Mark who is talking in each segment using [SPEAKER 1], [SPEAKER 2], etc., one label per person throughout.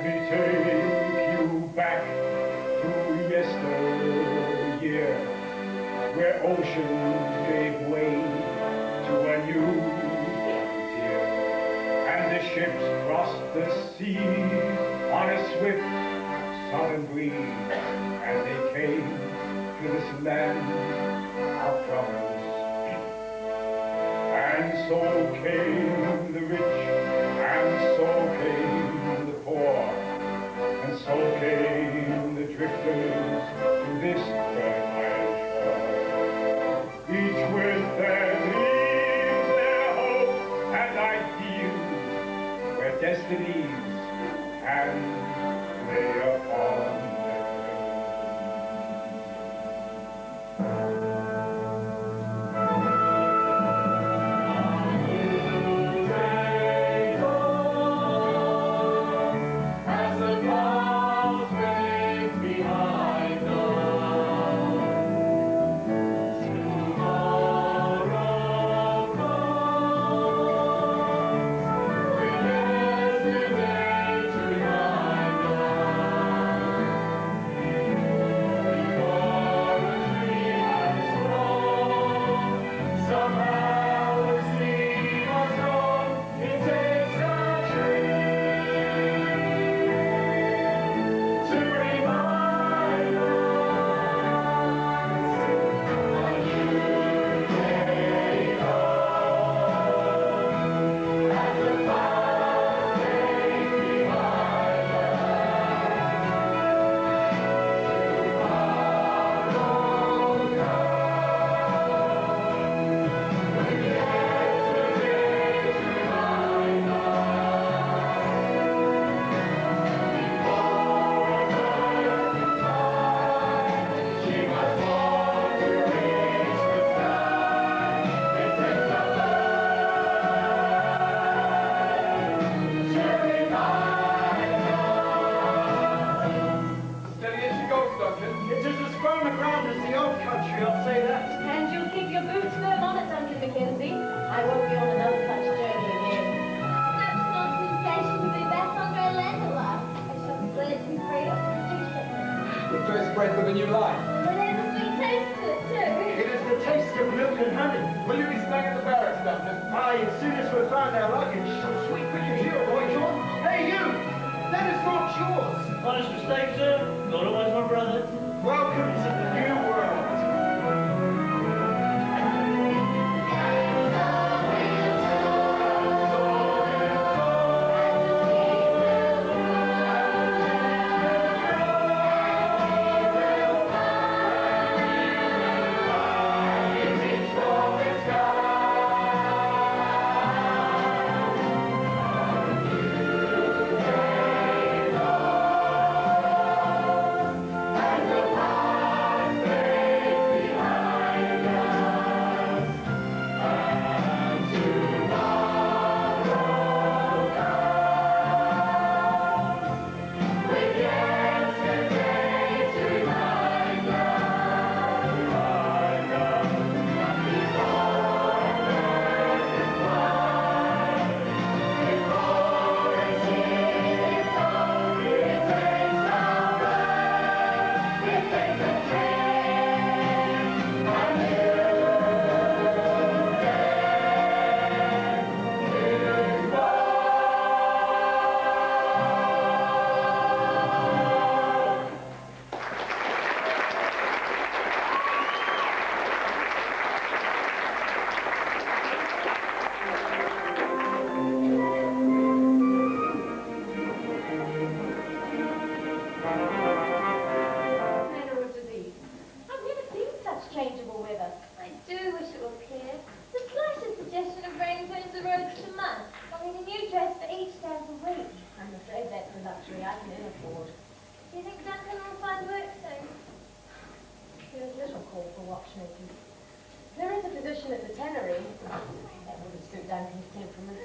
[SPEAKER 1] Let me take you back to yesteryear, where oceans gave way to a new frontier, and the ships crossed the seas on a swift southern breeze, and they came to this land of promise. And so came the rich, and so came the poor, and so came the drifters to this fertile shore, each with their dreams, their hopes, and ideals, where destinies and lay upon their
[SPEAKER 2] Duncan's temperament.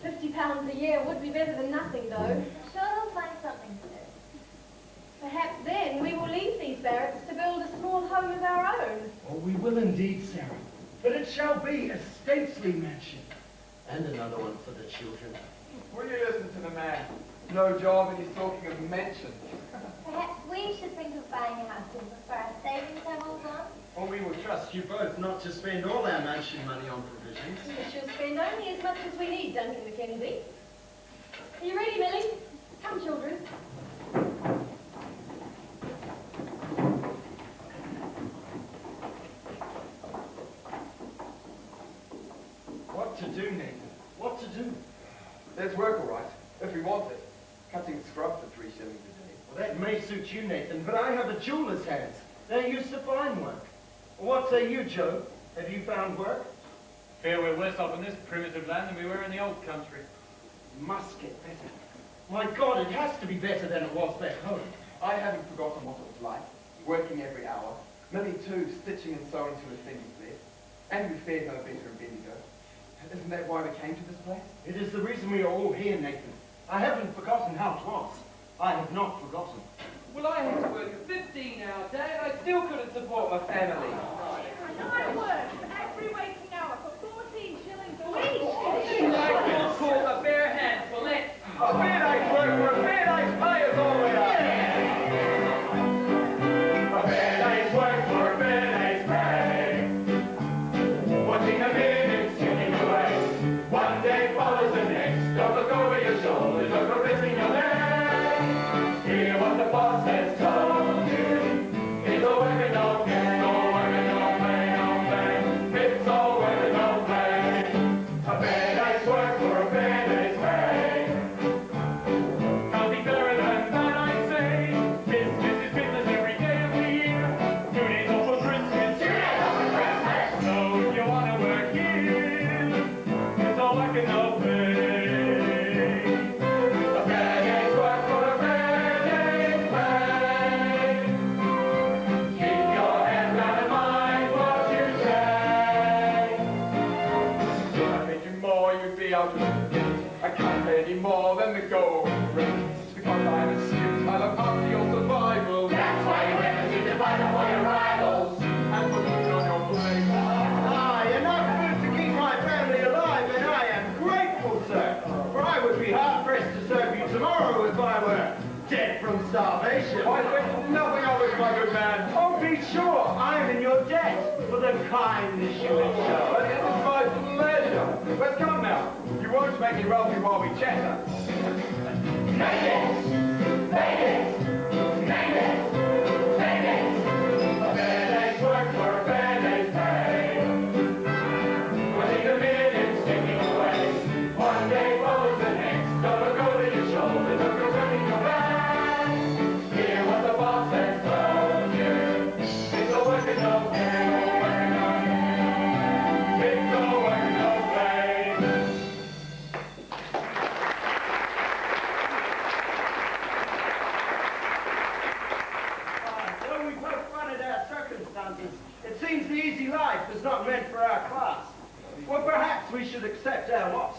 [SPEAKER 2] £50 a year would be better than nothing, though.
[SPEAKER 3] Sure, we'll find something to do.
[SPEAKER 2] Perhaps then we will leave these barracks to build a small home of our own.
[SPEAKER 4] Oh, we will indeed, Sarah. But it shall be a stately mansion.
[SPEAKER 5] And another one for the children.
[SPEAKER 6] Will you listen to the man?
[SPEAKER 5] No job, and he's talking of mansions.
[SPEAKER 3] Perhaps we should think of buying a house before our savings have all gone.
[SPEAKER 6] Or we will trust you both not to spend all our mansion money on provisions.
[SPEAKER 2] We shall spend only as much as we need, Duncan McKenzie. Are you ready, Millie? Come, children.
[SPEAKER 6] What to do, Nathan? What to do?
[SPEAKER 5] There's work, all right, if we want it. Cutting scrub for 3 shillings a day.
[SPEAKER 6] Well, that may suit you, Nathan, but I have a jeweler's hands. They're used to fine work. What say you, Joe? Have you found work?
[SPEAKER 7] Fear we're worse off in this primitive land than we were in the old country.
[SPEAKER 6] Must get better. My God, it has to be better than it was back home.
[SPEAKER 5] I haven't forgotten what it was like, working every hour. Millie too, stitching and sewing till her fingers bled. And we fared no better in Bendigo. Isn't that why we came to this place?
[SPEAKER 6] It is the reason we are all here, Nathan. I haven't forgotten how it was. I have not forgotten.
[SPEAKER 8] Well, I had to work a 15-hour day and I still couldn't support my family.
[SPEAKER 9] And I work every waking hour for 14 shillings a week.
[SPEAKER 8] I can't call a bare hand for less.
[SPEAKER 1] A fair day's work for a fair day's pay is all we are. A fair day's work for a fair day's pay. Watching a minute ticking away. One day follows the next. Don't look over your shoulder, don't go risking your legs. Hear what the boss has told you. It's all work and no play. All work and no play, no play. It's all work and no play. A fair day's work for a fair day's pay. Can't be fairer than that, I say. Business is business every day of the year. 2 days off for Christmas. 2 days off for Christmas. So if you want to work here, it's all work and no pay. A fair day's work for a fair day's pay. Keep your head down and mind what you say. If I paid you more, you'd be out of the gate. I can't pay any more than the going rate. It's because I'm astute. I look after your survival. That's why you never seem to fight for your rivals. And put food on your plate.
[SPEAKER 6] Enough food to keep my family alive, and I am grateful, sir. For I would be hard-pressed to serve you tomorrow if I were dead from starvation.
[SPEAKER 1] I think nothing of it, my good man.
[SPEAKER 6] Oh, be sure, I am in your debt for the kindness you have shown.
[SPEAKER 1] But it is my pleasure. But come now, you won't make me wealthy while we chatter. Make it! Make it! Make it! Make it! A fair day's work for a fair day's pay. Putting the minutes ticking away. One day follows the next. Don't look over your shoulder, don't go turning your back. Hear what the boss has told you. It's all work and no pay. It's all work and no play.
[SPEAKER 6] Though we both fronted our circumstances, it seems the easy life is not meant for our class. Well, perhaps we should accept our lot.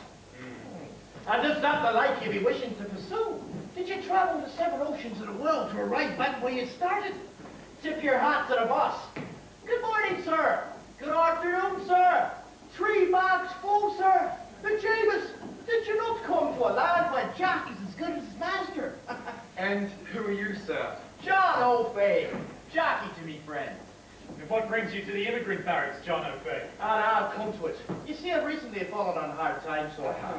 [SPEAKER 6] And is that the life you be wishing to pursue? Did you travel the 7 oceans of the world to arrive back where you started? Tip your hat to the boss. Good morning, sir. Good afternoon, sir. 3 bags full, sir. But James, did you not come to a land where Jack is as good as his master?
[SPEAKER 5] And who are you, sir?
[SPEAKER 6] John O'Fay. Jackie to me friend.
[SPEAKER 7] And what brings you to the immigrant barracks, John O'Fay?
[SPEAKER 6] And I'll come to it. You see, I've recently fallen on hard times, so I have.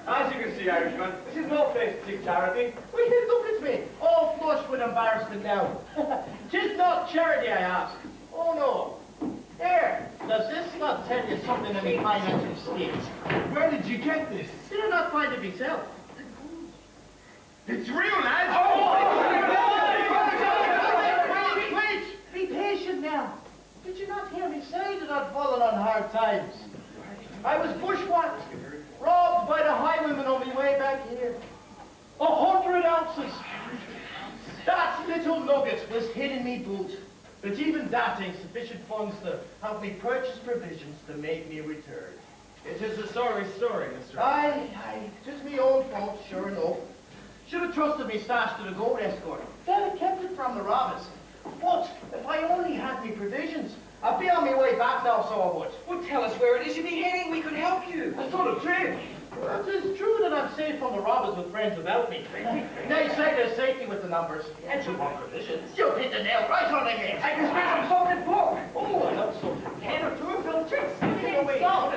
[SPEAKER 1] As you can see, Irishman, this is no place to take charity.
[SPEAKER 6] Well, you look at me, all flushed with embarrassment now. 'Tis not charity, I ask. Oh, no. Here, does this not tell you something of my financial state?
[SPEAKER 1] Where did you get this?
[SPEAKER 6] Did I not find it myself?
[SPEAKER 1] It's real, lads!
[SPEAKER 6] Wait! Be patient now. Did you not hear me say that I'd fallen on hard times? I was bushwhacked, robbed by the highwaymen on my way back here. 100 ounces. That little nugget was hid in me boot. But even that ain't sufficient funds to help me purchase provisions to make me return.
[SPEAKER 7] It is a sorry story, Mr.
[SPEAKER 6] Aye, 'tis me own fault, sure enough. Should have trusted me stash to the gold escort. Then I kept it from the robbers. But if I only had me provisions, I'd be on my way back now, so I would.
[SPEAKER 8] Well, tell us where it is you be heading. We could help you.
[SPEAKER 1] I sort of trade.
[SPEAKER 4] It is true that I'm safe from the robbers with friends about me. They say there's safety with the numbers. And you want provisions. You hit the nail right on the head.
[SPEAKER 6] I can spare some salted pork.
[SPEAKER 4] Oh, I love so.
[SPEAKER 6] Can or two of those chicks.
[SPEAKER 4] Salt.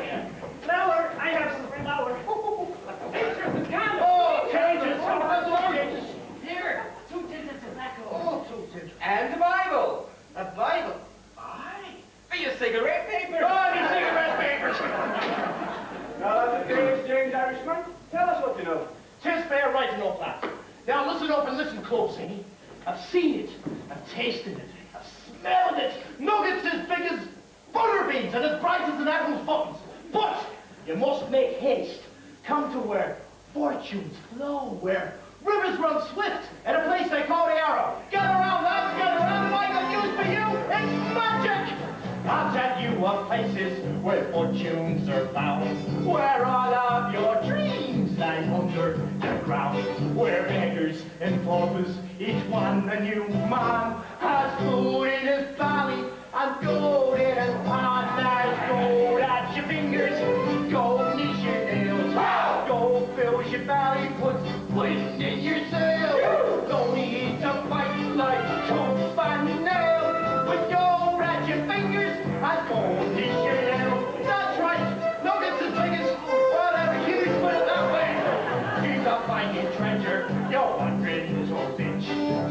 [SPEAKER 6] Flour, I have some flour. Pictures of Kamo.
[SPEAKER 4] Oh, changes.
[SPEAKER 6] Here, 2 tins of tobacco.
[SPEAKER 4] Oh, 2 tins.
[SPEAKER 8] And the Bible.
[SPEAKER 4] A Bible. Aye.
[SPEAKER 8] For your cigarette paper.
[SPEAKER 4] Oh, your cigarette papers.
[SPEAKER 1] Now, that's a fair exchange, Irishman. Tell us what you know.
[SPEAKER 4] Tis fair right enough, lad. Now listen up and listen close, eh? I've seen it, I've tasted it, I've smelled it. Nuggets as big as butter beans and as bright as an apple's buttons. But you must make haste. Come to where fortunes flow, where rivers run swift, at a place they call the Arrow. Get around, lads, get around, and I got news for you. It's magic! I'll tell you of places where fortunes are found, where all of your dreams lie under the ground, where beggars and paupers, each one a new man, has food in his belly and gold in his hand. There's gold at your fingers, gold in your nails, gold fills your belly, puts wind in your sails. Don't need to fight like tooth and nail, with gold at your fingers and gold in your nails. That's right, nuggets as big as whatever you put it that way. She's a finding treasure, you're wondering so rich.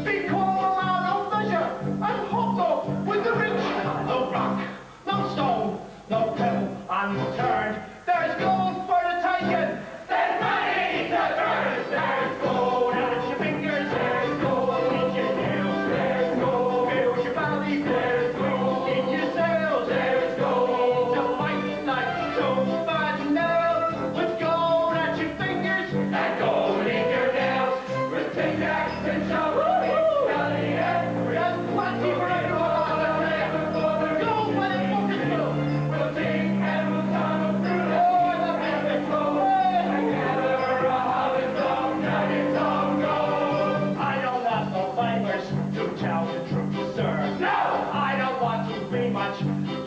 [SPEAKER 4] Be calm out of leisure and hooked up with the rich. No rock, no stone, no pebble unturned. There's gold for the taking. There's money to burn. There's gold at your fingers. There's gold in your nails. There's gold in your belly. There's gold in your sails. There's gold to fight like tooth and nail. With gold at your fingers and gold in your nails. With pickaxe and shovel. Belly and there's plenty for everyone. Gold by the bucket full. We'll dig and we'll tunnel through the epic flow. I don't have no fingers to tell the truth, sir. No! I don't want to be much,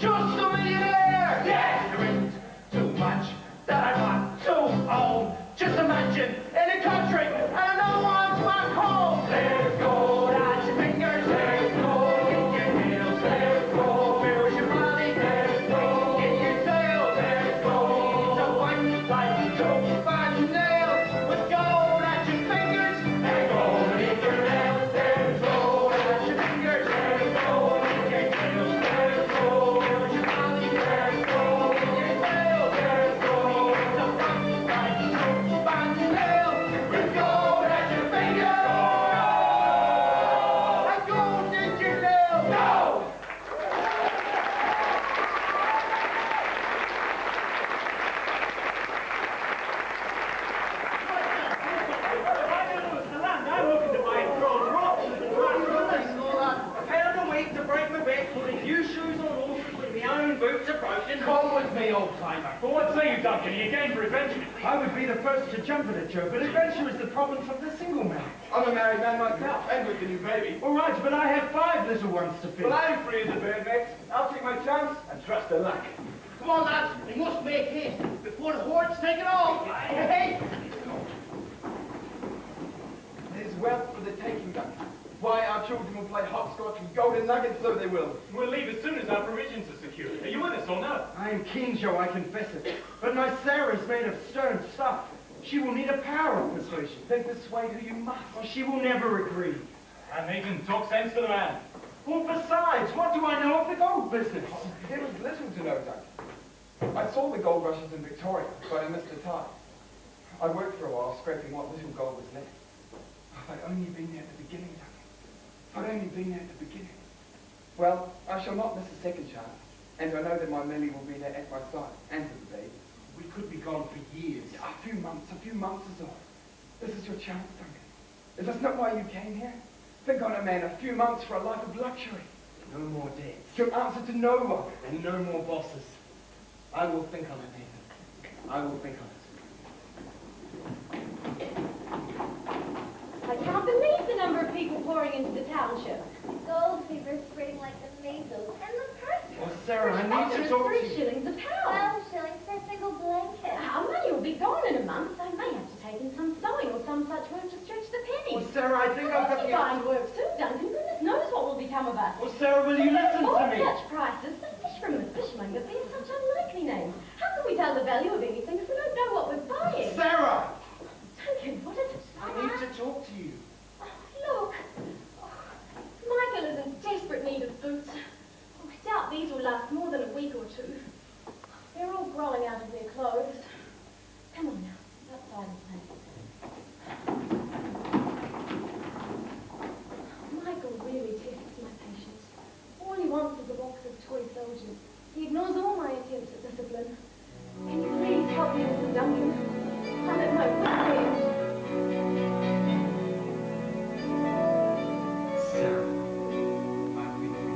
[SPEAKER 4] just a millionaire! Yes! There isn't too much that I want to own. Just imagine, in a country, and no one's back home. There's gold at your fingers, there's gold in your nails, there's gold fills your body, there's gold in your sails, there's gold to fight like tooth and nail. With gold at your fingers and gold in your nails, there's gold at your fingers, there's gold in your nails, there's gold fills your body, there's gold in your sails, there's gold to fight like tooth and nail. With gold at your fingers and gold in your nails. No!
[SPEAKER 6] I'm looking to buy gold rocks and a pound a week to break my back, putting new shoes on horses with my own boots are broken.
[SPEAKER 4] Come with me, old timer.
[SPEAKER 7] Well, what say you, Duncan? Are you game for adventure?
[SPEAKER 6] I would be the first to jump at it, Joe, but adventure is the province of the single man.
[SPEAKER 5] I'm a married man myself, and with a new baby.
[SPEAKER 6] All right, but I have 5 little ones to feed.
[SPEAKER 5] Well, I'm free as a bird, mate. I'll take my chance and trust to luck.
[SPEAKER 4] Come on, lads, we must make haste before the hordes take it all. Hey!
[SPEAKER 5] There's wealth for the taking, Duncan. Why, our children will play hopscotch with golden nuggets, so they will.
[SPEAKER 7] We'll leave as soon as our provisions are secured. Are you with us or no?
[SPEAKER 6] I am keen, Joe, I confess it. But my Sarah is made of stern stuff. She will need a power of persuasion.
[SPEAKER 5] Then persuade her you must.
[SPEAKER 6] Or she will never agree.
[SPEAKER 7] And even talk sense to the man.
[SPEAKER 6] Well, besides, what do I know of the gold business?
[SPEAKER 5] There is little to know, Duncan. I saw the gold rushes in Victoria, but I missed the tide. I worked for a while, scraping what little gold was left. If I'd only been there at the beginning, Duncan. If I'd only been there at the beginning. Well, I shall not miss a second chance, and I know that my Millie will be there at my side, and for the baby.
[SPEAKER 6] We could be gone for years.
[SPEAKER 5] A few months is all. This is your chance, Duncan. Is this not why you came here? Think on a man, a few months for a life of luxury.
[SPEAKER 6] No more debts.
[SPEAKER 5] Your answer to no one.
[SPEAKER 6] And no more bosses. I will think on it, Nathan. I will think on it.
[SPEAKER 2] I can't believe the number of people pouring into the township.
[SPEAKER 3] Gold fever spreading like the measles and the person.
[SPEAKER 6] Oh, Sarah, I need to talk to
[SPEAKER 2] 3
[SPEAKER 6] you.
[SPEAKER 2] shillings a pound.
[SPEAKER 3] 12 shillings for a single blanket.
[SPEAKER 2] Our money will be gone in a month.
[SPEAKER 6] I think I've got the...
[SPEAKER 2] Fine work too, Duncan. Goodness knows what will become of us.
[SPEAKER 6] Well, Sarah, will you listen to me?
[SPEAKER 2] Such prices, the fish from the fishmonger being such unlikely names. How can we tell the value of anything if we don't know what we're buying?
[SPEAKER 6] Sarah!
[SPEAKER 2] Duncan, what is it?
[SPEAKER 6] I need to talk to you.
[SPEAKER 2] Oh, look. Oh, Michael is in desperate need of boots. Oh, I doubt these will last more than a week or two. They're all growing out of their clothes. Come on now, outside and play. Michael really tests my patience. All he wants is a box of toy soldiers. He ignores all my attempts at discipline. Can you please help me, Mr. Duncan? I'm at my wit's end.
[SPEAKER 6] Sarah, my weekly.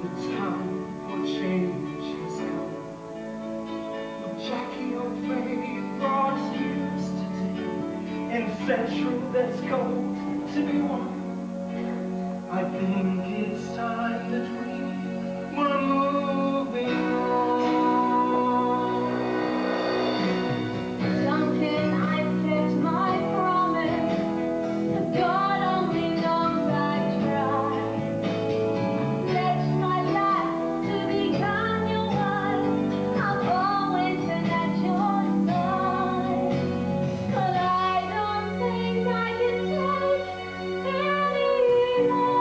[SPEAKER 6] The time for change has come. Oh, Jackie, old babe, brought news today. In Central, there's gold to be won. I think it's time that we were moving on.
[SPEAKER 2] Duncan, I've kept my promise. God only knows I tried. Pledged my life to become your wife. I've always been at your side. But I don't think I can take any more.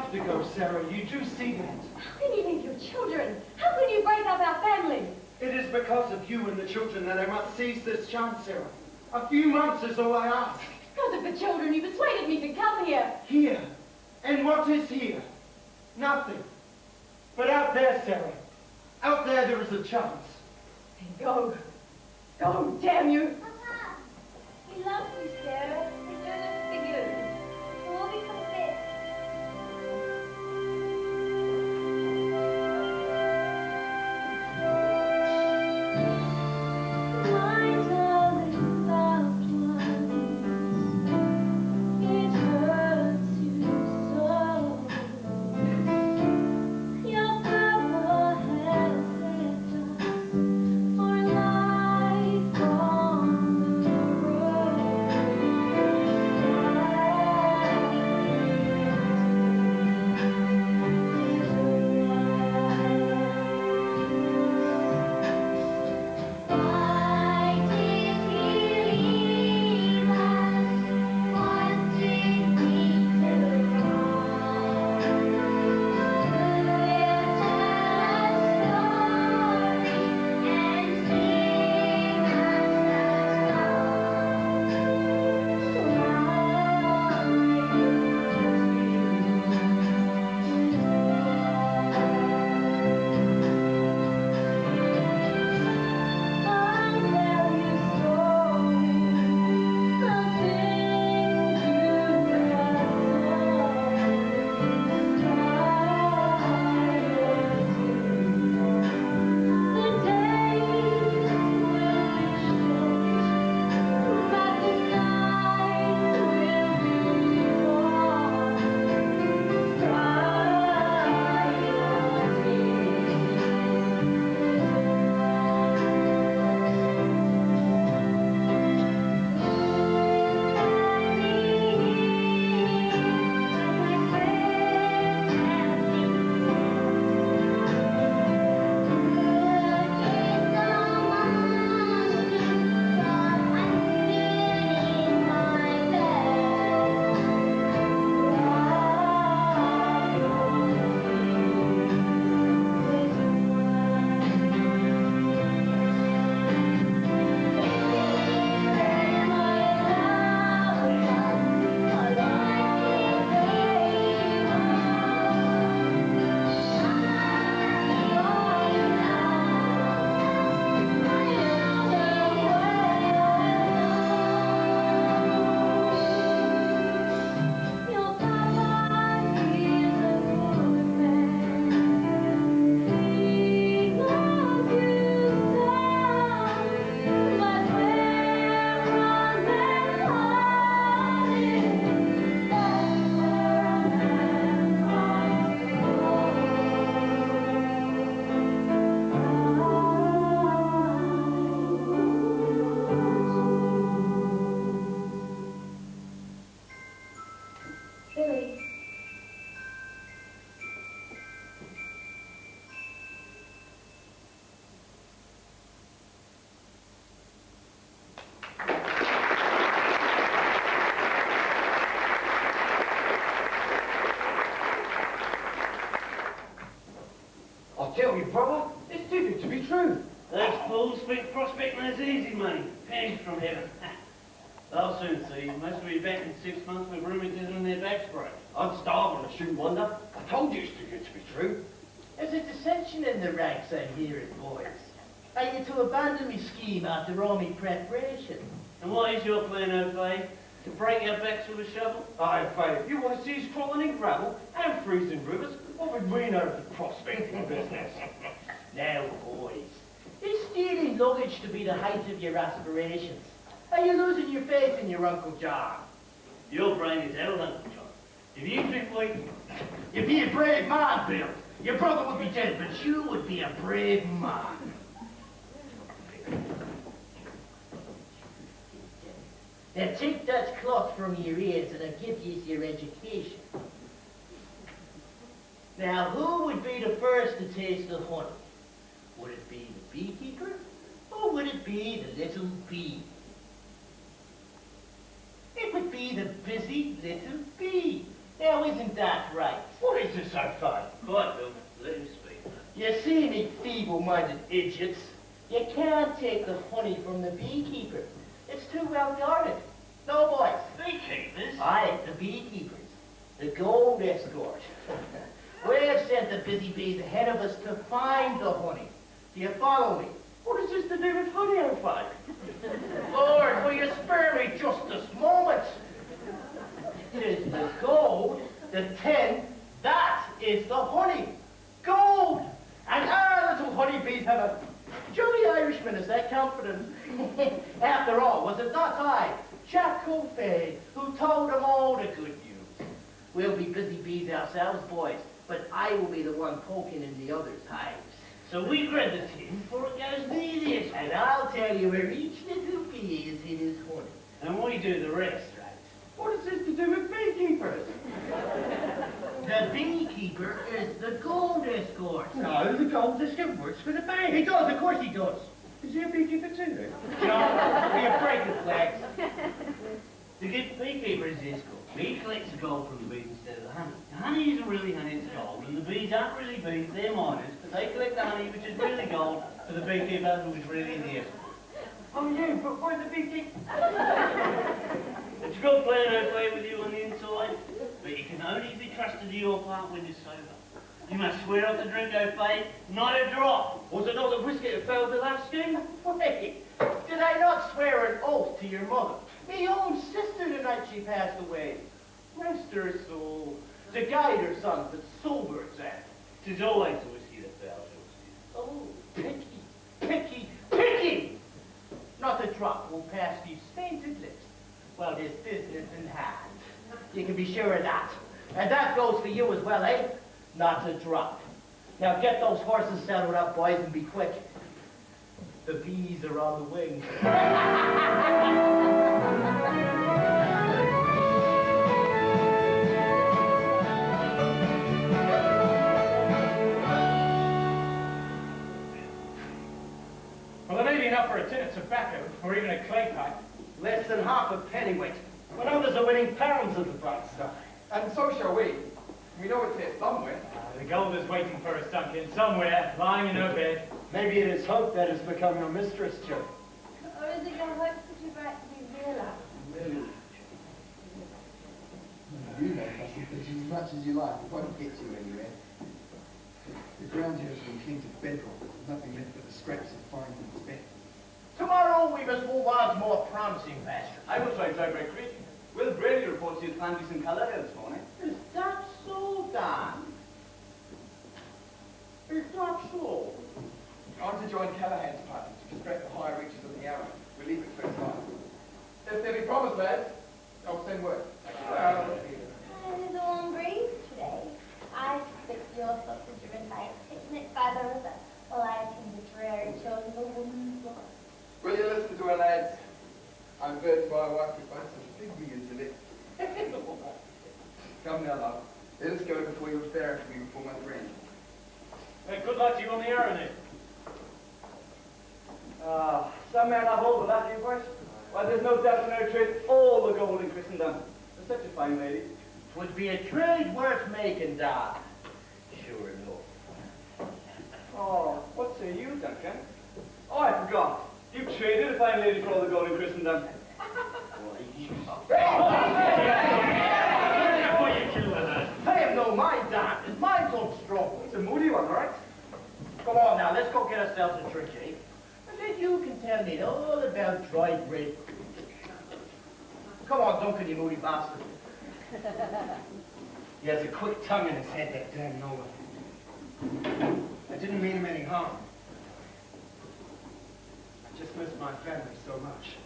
[SPEAKER 6] have to go, Sarah. You do see that.
[SPEAKER 2] How can you think of children? How can you break up our family?
[SPEAKER 6] It is because of you and the children that I must seize this chance, Sarah. A few months is all I ask.
[SPEAKER 2] Because of the children, you persuaded me to come here.
[SPEAKER 6] Here? And what is here? Nothing. But out there, Sarah. Out there is a chance.
[SPEAKER 2] Then go. Go, damn you.
[SPEAKER 3] Papa, we love you, Sarah. We do this for you. We'll become best. My darling loved ones, it hurts you so. Your papa has left us for life on the Why did he leave us? What did we do wrong? We'll tell a story and sing us Billy.
[SPEAKER 6] I'll tell you, brother, it's too good to be true.
[SPEAKER 10] Those fools think prospecting is easy money, pennies from heaven. They'll soon see. Most will be back in 6 months with rheumatism in their backs break.
[SPEAKER 6] I'm starving, I shouldn't wonder. I told you it's too good to be true.
[SPEAKER 4] There's a dissension in the ranks, I'm hearing, boys. Are you to abandon me scheme after all me preparation?
[SPEAKER 10] And what is your plan, O Faye? To break our backs with a shovel?
[SPEAKER 6] Aye, Faye, if you want to see us crawling in gravel and freezing rivers, what would we know of the prospecting business?
[SPEAKER 4] Now, boys, is stealing luggage to be the height of your aspirations? Are you losing your faith in your Uncle John?
[SPEAKER 10] Your brain is held, Uncle John. If you think we...
[SPEAKER 4] You'd be a brave man, Bill. Your brother would be dead, but you would be a brave man. Now take that cloth from your ears and I'll give you your education. Now, who would be the first to taste the honey? Would it be the beekeeper, or would it be the little bee? It would be the busy little bee. Now, isn't that right? What is this so fun?
[SPEAKER 10] Quiet, Bill. Let him speak.
[SPEAKER 4] You see me feeble-minded idiots? You can't take the honey from the beekeeper. It's too well guarded. No, boys.
[SPEAKER 10] Beekeepers?
[SPEAKER 4] Aye, the beekeepers. The gold escort. We've sent the busy bees ahead of us to find the honey. Do you follow me? What is this to do with honey, old folk? Lord, will you spare me just this moment? 'Tis the gold, the tin, that is the honey. Gold! And our little honeybees have a jolly Irishman as their confidant. After all, was it not I, Jack Coffey, who told them all the good news? We'll be busy bees ourselves, boys, but I will be the one poking in the others' hives.
[SPEAKER 10] So we grab the tin before it goes near this.
[SPEAKER 4] And I'll tell you where each little bee is in his honey.
[SPEAKER 10] And we do the rest, right?
[SPEAKER 4] What has this to do with beekeepers? The beekeeper is the gold escort. No, the gold escort works for the bank. He does, of course he does. Is he a beekeeper too, then? No, we are breaking flags.
[SPEAKER 10] The good beekeeper is this gold. He collects the gold from the bees instead of the honey. The honey isn't really honey, it's gold. And the bees aren't really bees, they're miners. But they collect the honey, which is really gold, for the beekeeper, who is really the escort.
[SPEAKER 4] Oh, yeah, but where's the beekeeper?
[SPEAKER 10] It's a good plan I play with you on the inside, but you can only be trusted to your part when you're sober. You must swear off the drink, O'Fay, not a drop.
[SPEAKER 4] Was it not the whiskey that failed the last scheme? Wait, did I not swear an oath to your mother? Me own sister the night she passed away. Rest her soul. To guide her sons at sober example.
[SPEAKER 10] 'Tis always the whiskey that fails your
[SPEAKER 4] Oh, picky, picky, picky! Not a drop will pass these sainted lips. Well, there's business in hand. You can be sure of that. And that goes for you as well, eh? Not a drop. Now get those horses saddled up, boys, and be quick. The bees are on the wing.
[SPEAKER 7] Well, there may be enough for a tin of tobacco, or even a clay pipe.
[SPEAKER 6] Less than half a pennyweight, when others are winning pounds of the bright stuff.
[SPEAKER 5] And so shall we. We know it's here somewhere.
[SPEAKER 7] The gold is waiting for us, Duncan, somewhere, lying in her bed.
[SPEAKER 6] Maybe it is hope that has become your mistress, Joe.
[SPEAKER 3] Or is it your hopes that you write to be realized?
[SPEAKER 6] Millie.
[SPEAKER 11] You know, Hudson, but as much as you like, it won't get you anywhere. The ground here has been cleaned to bedrock. There's nothing left but the scraps of fine and spent.
[SPEAKER 4] Tomorrow we must move on to more promising pastures.
[SPEAKER 12] I will try Drybright Creek. Will Brady reports he had found you some colour here this morning.
[SPEAKER 4] Is that so, Dan? Is that so?
[SPEAKER 5] I'm to join Callahan's party to prospect the higher reaches of the Yarra. We'll leave it for time. If there be promise, lads, I'll send word.
[SPEAKER 3] It is a long breeze today. I suspect your sausage are in my picnic by the river, while I attend the dreary chores of a woman's life.
[SPEAKER 5] Will you listen to her, lads? I'm bird to my wife with both such big millions in it. Come now, love. Let us go before you're fair to me before my friend.
[SPEAKER 7] Good luck to you on the arrow, then.
[SPEAKER 6] Some men have hold of that, you boys. Why, there's no doubt in our trade all the gold in Christendom. They're such a fine lady.
[SPEAKER 4] Twould be a trade worth making, Dan. Sure enough.
[SPEAKER 6] Oh, what say you, Duncan? Oh, I forgot. You traded a fine lady for all the gold in Christendom.
[SPEAKER 4] I have no mind, Dan. His mind's unstrung.
[SPEAKER 6] It's a moody one, right?
[SPEAKER 4] Come on now, let's go get ourselves a drink, eh? And then you can tell me all about dry bread. Come on, Duncan, you moody bastard. He has a quick tongue in his head, that damn Nolan. I didn't mean him any harm. I just miss my family so much.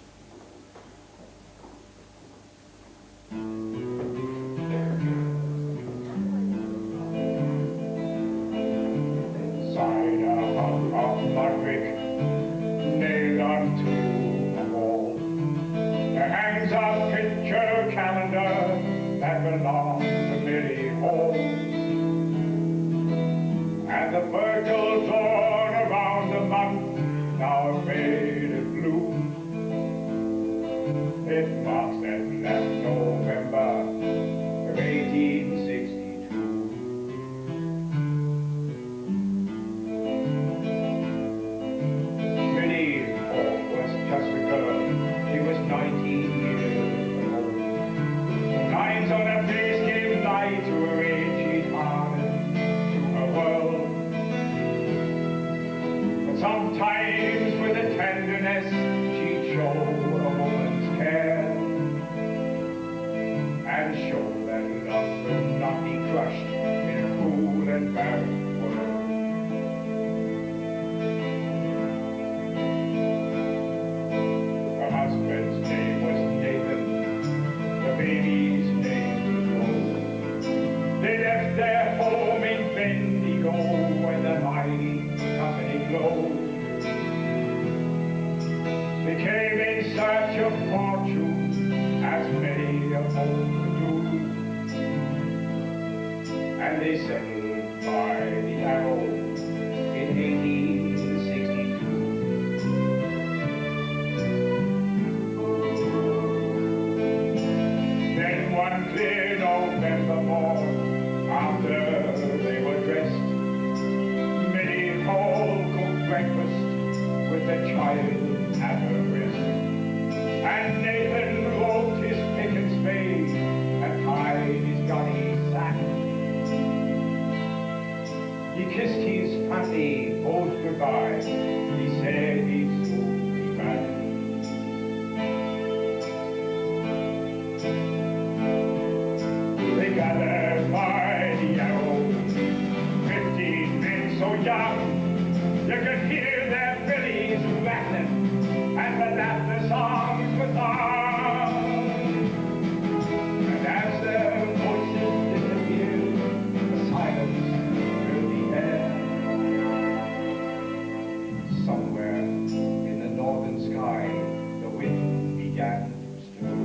[SPEAKER 1] Inside a hut of mud brick, nailed onto the wall, there hangs a picture calendar that belongs to Millie Hall. And the myrtle's all around the month, now faded blue. It marks that last November of 18 and they settled by the Arrow in 1862. Then one clear November morn, after they were dressed, Millie Hall cooked breakfast with the child at her breast. And Nathan rolled his pick and spade and tied his gunny sack. He kissed his family both goodbye. He said he'd soon be back. They gathered by the Arrow, 15 men so young, you could hear their bellies rattling and the laughter songs were sung. And as their voices disappeared, the silence filled the air. Somewhere in the northern sky, the wind began to stir.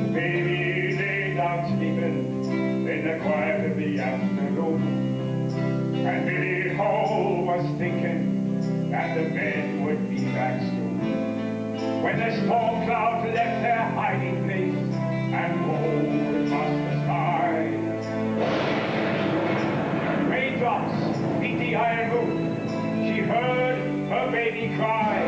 [SPEAKER 1] The baby lay down sleeping in the quiet of the afternoon. And Millie Hall was thinking that the men would be back soon. When the storm clouds left their hiding place and rolled across the sky, raindrops beat the iron roof. She heard her baby cry.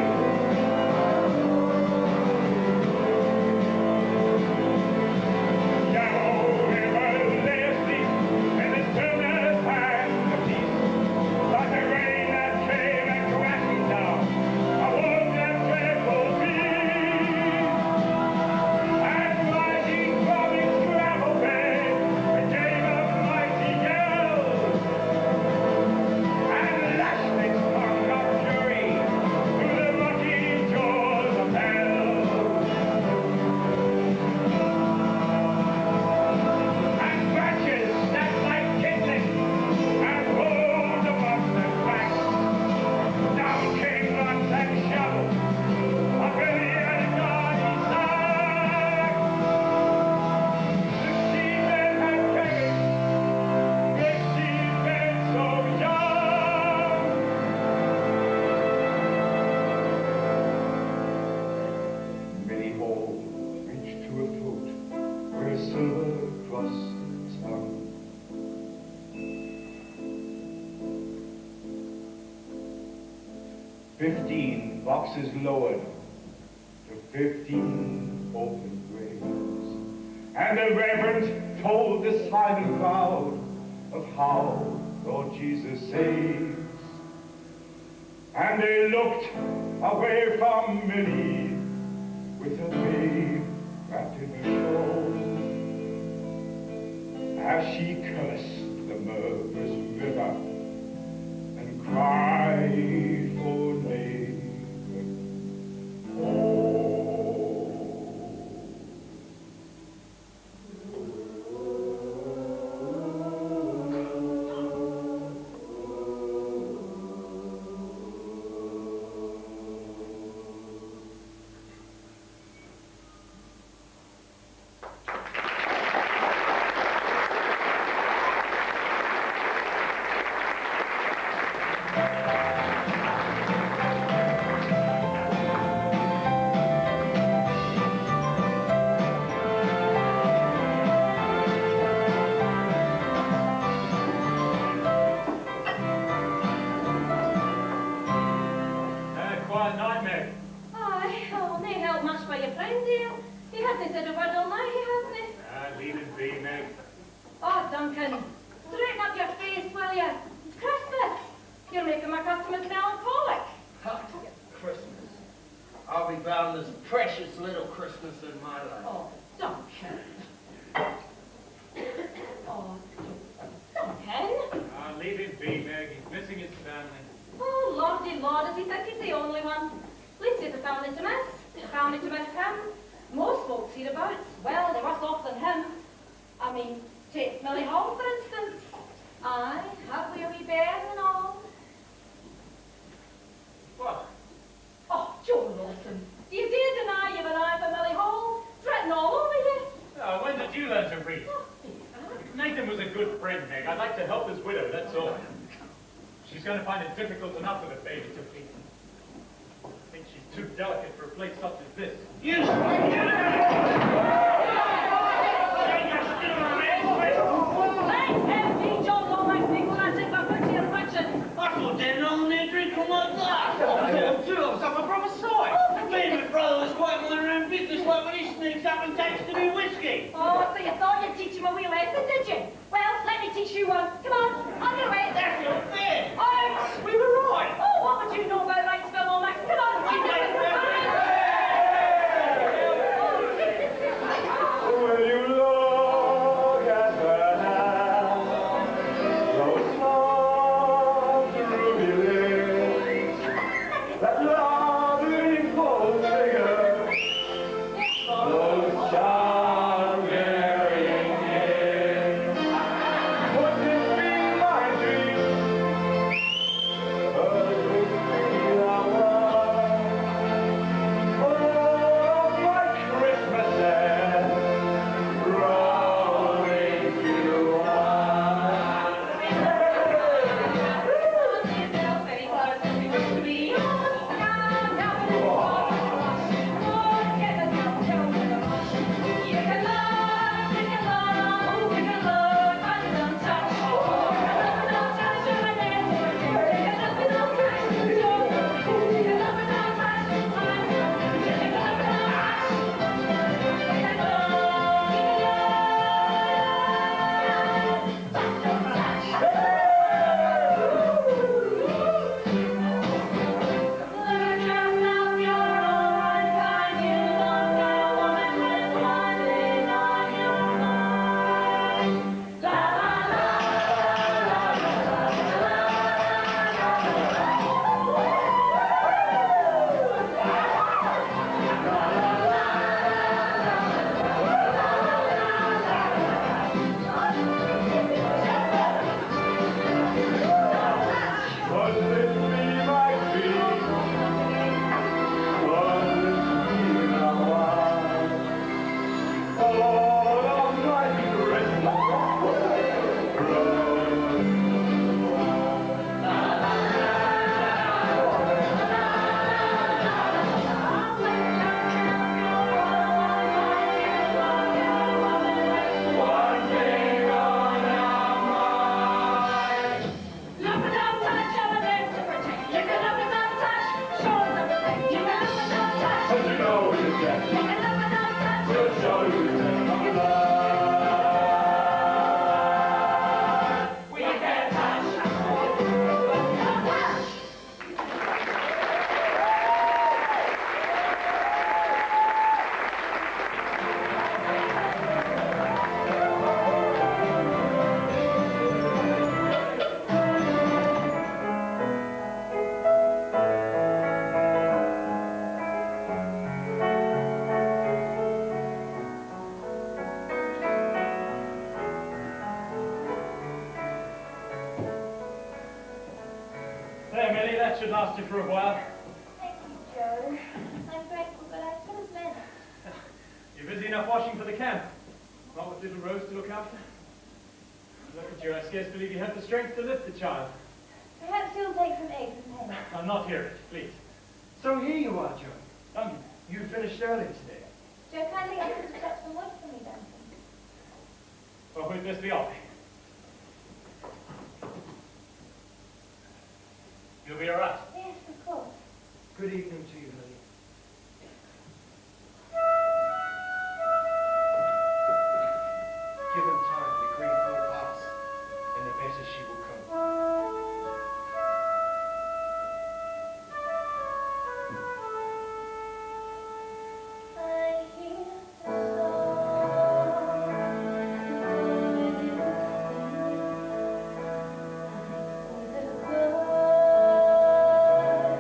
[SPEAKER 1] Boxes lowered to 15 open graves. And the Reverend told the silent crowd of how Lord Jesus saves. And they looked away from Millie with her babe wrapped in her shawl, as she cursed the murderous river and cried for Leith.
[SPEAKER 9] Oh, Duncan, straighten up your face, will you? It's Christmas. You're making my customers melancholic.
[SPEAKER 6] Christmas. I'll be bound there's precious little Christmas in my life.
[SPEAKER 9] Oh, Duncan. Oh, Duncan.
[SPEAKER 7] Leave him be, Meg. He's missing his family.
[SPEAKER 9] Oh, lordy lord, does he think he's the only one? Leith has a family to miss. A family to miss him. Most folks hereabouts, well, they're worse off than him. I mean, take Millie Hall, for instance. Aye, have we a wee bear and all?
[SPEAKER 6] What?
[SPEAKER 9] Oh, Joe Lawson, do you dare deny you've an eye for Millie Hall? It's written all
[SPEAKER 7] did you learn to read? Nathan was a good friend, Meg. I'd like to help his widow, that's all. She's going to find it difficult enough with a baby to feed. I think she's too delicate for a place such as this.
[SPEAKER 10] You
[SPEAKER 9] John Lomax, people, I take my foot to your function.
[SPEAKER 10] I thought Dad on there drinking my glass.
[SPEAKER 6] I'm too. I was on my brother's side.
[SPEAKER 10] Me and my brother was quite mind our own business like when he sneaks up and takes to me whiskey.
[SPEAKER 9] Oh, so you thought you'd teach him a wee lesson, did you? Well, let me teach you one. Come on, on your way.
[SPEAKER 10] That's not fair.
[SPEAKER 9] Out!
[SPEAKER 6] We were right.
[SPEAKER 9] Oh, what would you know about rights, Bill Lomax? Come on, you know it.
[SPEAKER 1] Will you look at her hand, those soft ruby lips, that lovely full figure, those charming hips? Would this be my dream? Could this be the one? Oh, my Christmases rolling to one.
[SPEAKER 9] Very close, very close to me. Now, get yourself down to the rush. You can love, you can love, you can love, but don't touch. Don't touch your name. You can love without touch. You can love without touch. You can love without touch. You can love, but don't touch.
[SPEAKER 1] Could this be my dream? Could this be the one? Oh, my Christmas one thing on our mind.
[SPEAKER 9] Love without touch, I'm a name to protect. You can love without touch, show them respect. You can love without touch.
[SPEAKER 1] As you know, it's death.
[SPEAKER 9] You can love without touch.
[SPEAKER 1] We'll show you the love.
[SPEAKER 9] We can touch.
[SPEAKER 7] There, Millie, that should last you for a while.
[SPEAKER 3] Thank you, Joe. I'm grateful, but I could have managed.
[SPEAKER 7] You're busy enough washing for the camp. Not with little Rose to look after. Look at you, I scarce believe you have the strength to lift the child.
[SPEAKER 3] Perhaps you'll take some eggs and ham.
[SPEAKER 7] I'm not hearing it, please.
[SPEAKER 6] So here you are, Joe.
[SPEAKER 7] Duncan,
[SPEAKER 6] You finished early today.
[SPEAKER 3] Joe kindly offered to chop some wood for me, Duncan.
[SPEAKER 7] well, we'd best be off. You'll be all right.
[SPEAKER 3] Yes, of course.
[SPEAKER 6] Good evening to you, Millie. Given time, the grief will pass, and the better she will come.
[SPEAKER 3] I hear the song the birds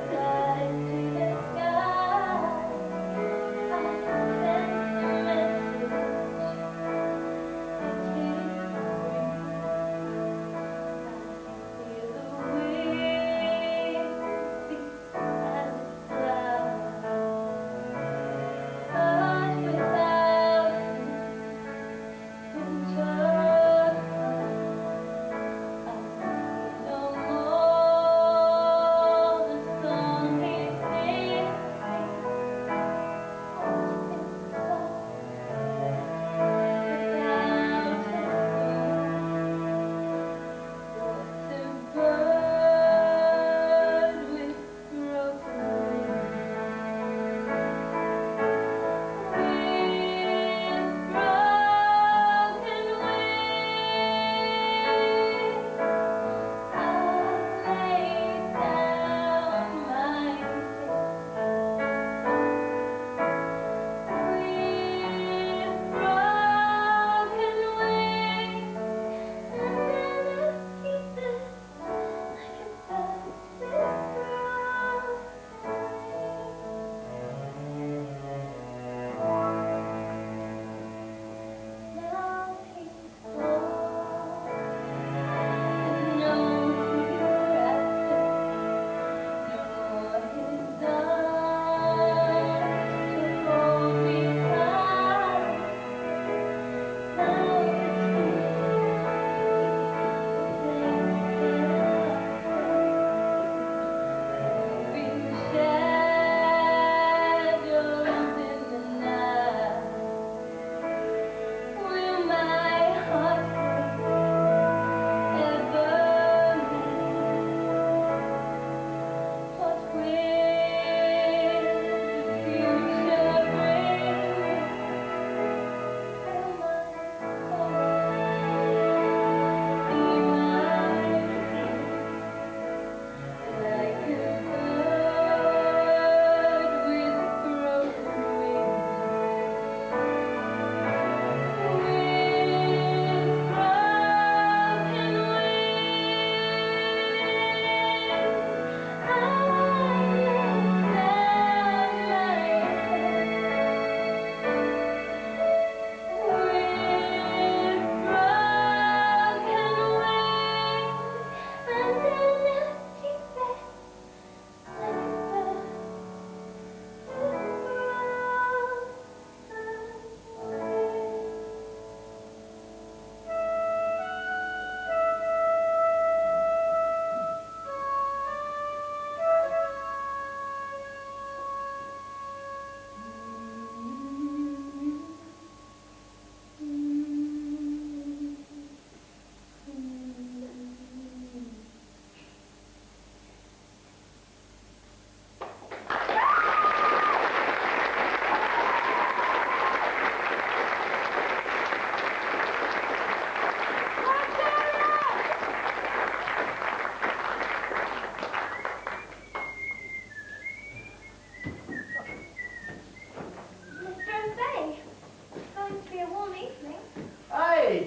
[SPEAKER 3] fly to the sky.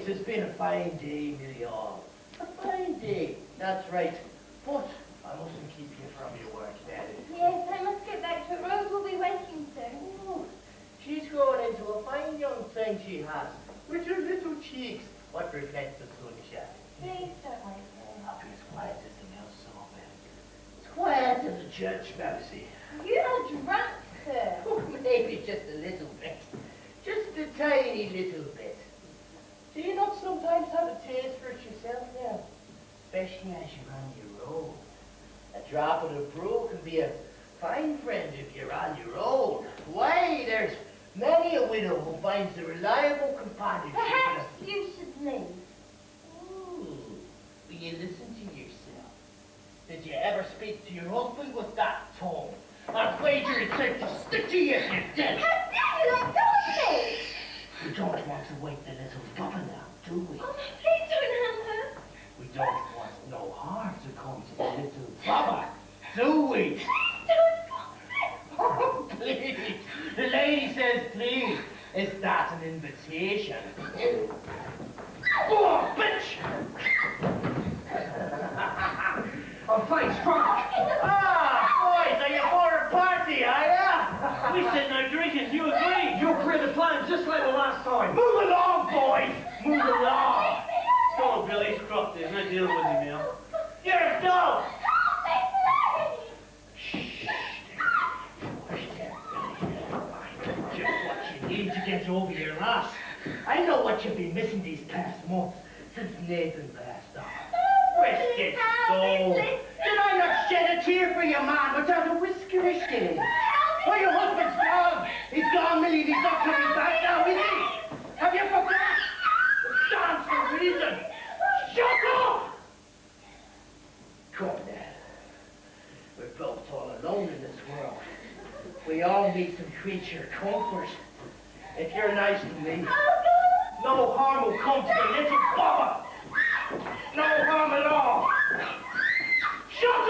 [SPEAKER 4] boys, it's been a fine day, Millie all. A fine day, that's right. But I mustn't keep you from your work, Daddy.
[SPEAKER 3] Yes, I must get back to it. Rose will be waiting soon.
[SPEAKER 4] Oh, she's growing into a fine young thing, she has. With her little cheeks, what reflects the sunshine.
[SPEAKER 3] Please don't wait there.
[SPEAKER 4] I'll be as quiet as the mouse saw, man. As quiet as a church mousey.
[SPEAKER 3] You are drunk, sir.
[SPEAKER 4] Oh, maybe just a little bit. Just a tiny little bit. Do you not sometimes have a taste for it yourself now? Especially as you're on your own. A drop of the brew can be a fine friend if you're on your own. Why, there's many a widow who finds a reliable companionship.
[SPEAKER 3] Perhaps you should leave.
[SPEAKER 4] Ooh, will you listen to yourself? Did you ever speak to your husband with that tone? I'd wager it's safe to stick to you if you did.
[SPEAKER 3] How dare you let go of me?
[SPEAKER 4] We don't want to wake the little bubba now, do we?
[SPEAKER 3] Oh, please don't harm her.
[SPEAKER 4] We don't want no harm to come to the little bubba, do we?
[SPEAKER 3] Please don't.
[SPEAKER 4] Oh, please. The lady says please. Is that an invitation? Oh, bitch!
[SPEAKER 6] I'm fine, strong.
[SPEAKER 4] Ah, boys, are you for a party, are ya?
[SPEAKER 10] We said no drinking, you agree?
[SPEAKER 6] You agreed to plan just like the last time.
[SPEAKER 4] Move along, boys! Move along!
[SPEAKER 10] Go, Billy's cropped. There's no dealing with him now.
[SPEAKER 4] You're a dog! Just what you need to get over your loss. I know what you've been missing these past months, since Nathan passed on. Rest your soul. Did I not shed a tear for your man without a whisker of shame? Well, your husband's gone. He's gone, Millie, and he's not coming back now, is he? Have you forgot? It stands for reason. Shut up! Come now. We're both all alone in this world. We all need some creature comfort. If you're nice to me, no harm will come to the little bubba. No harm at all. Shut up!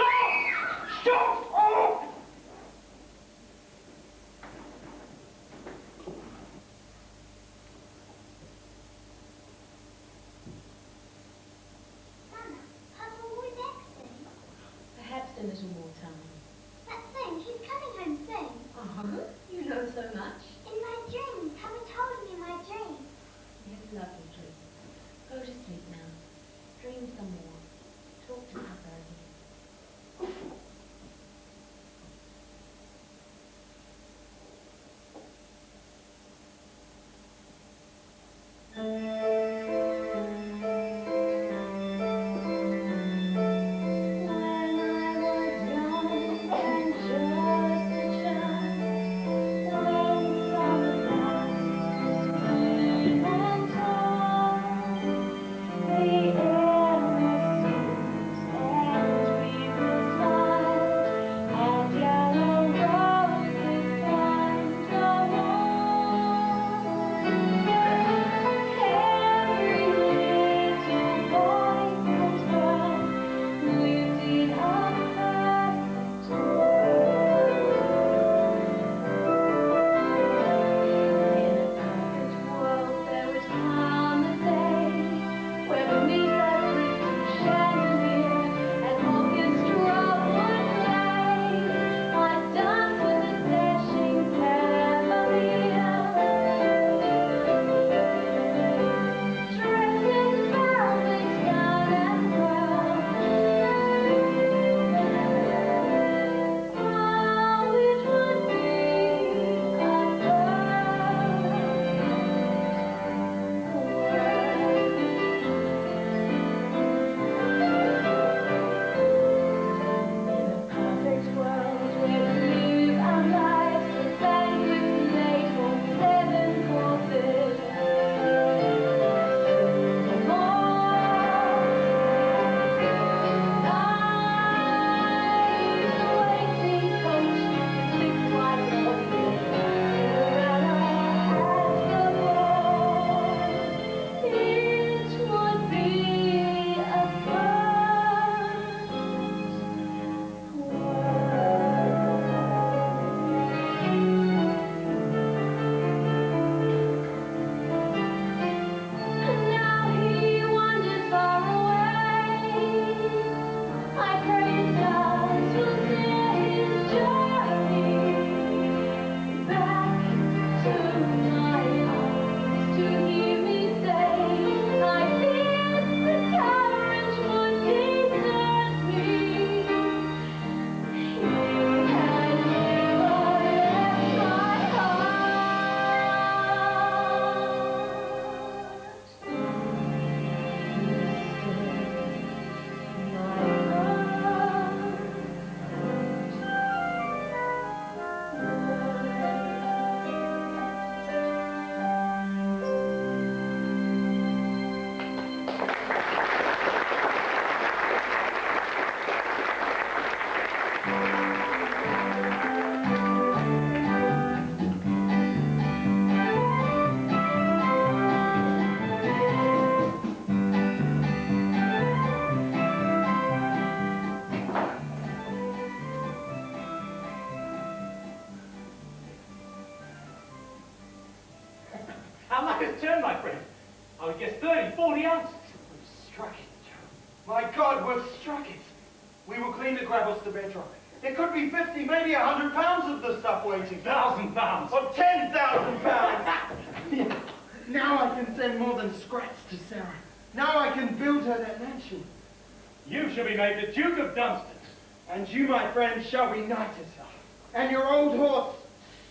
[SPEAKER 4] Shut up!
[SPEAKER 9] Perhaps a little more time.
[SPEAKER 3] That's soon. He's coming home soon.
[SPEAKER 9] Uh-huh. You know so much.
[SPEAKER 3] In my dream. Kamo told me in my dream.
[SPEAKER 9] Yes, lovely dream. Go to sleep now. Dream some more. Talk to Papa again.
[SPEAKER 3] When I was young,
[SPEAKER 7] luck has turned, my friend. I would guess 30, 40 ounces.
[SPEAKER 6] We've struck it, Joe. My God, we've struck it. We will clean the gravels to bedrock. There could be 50, maybe 100 pounds of the stuff waiting.
[SPEAKER 7] 1,000 pounds.
[SPEAKER 6] Or 10,000 pounds. Now I can send more than scraps to Sarah. Now I can build her that mansion.
[SPEAKER 7] You shall be made the Duke of Dunstan.
[SPEAKER 6] And you, my friend, shall be knighted. And your old horse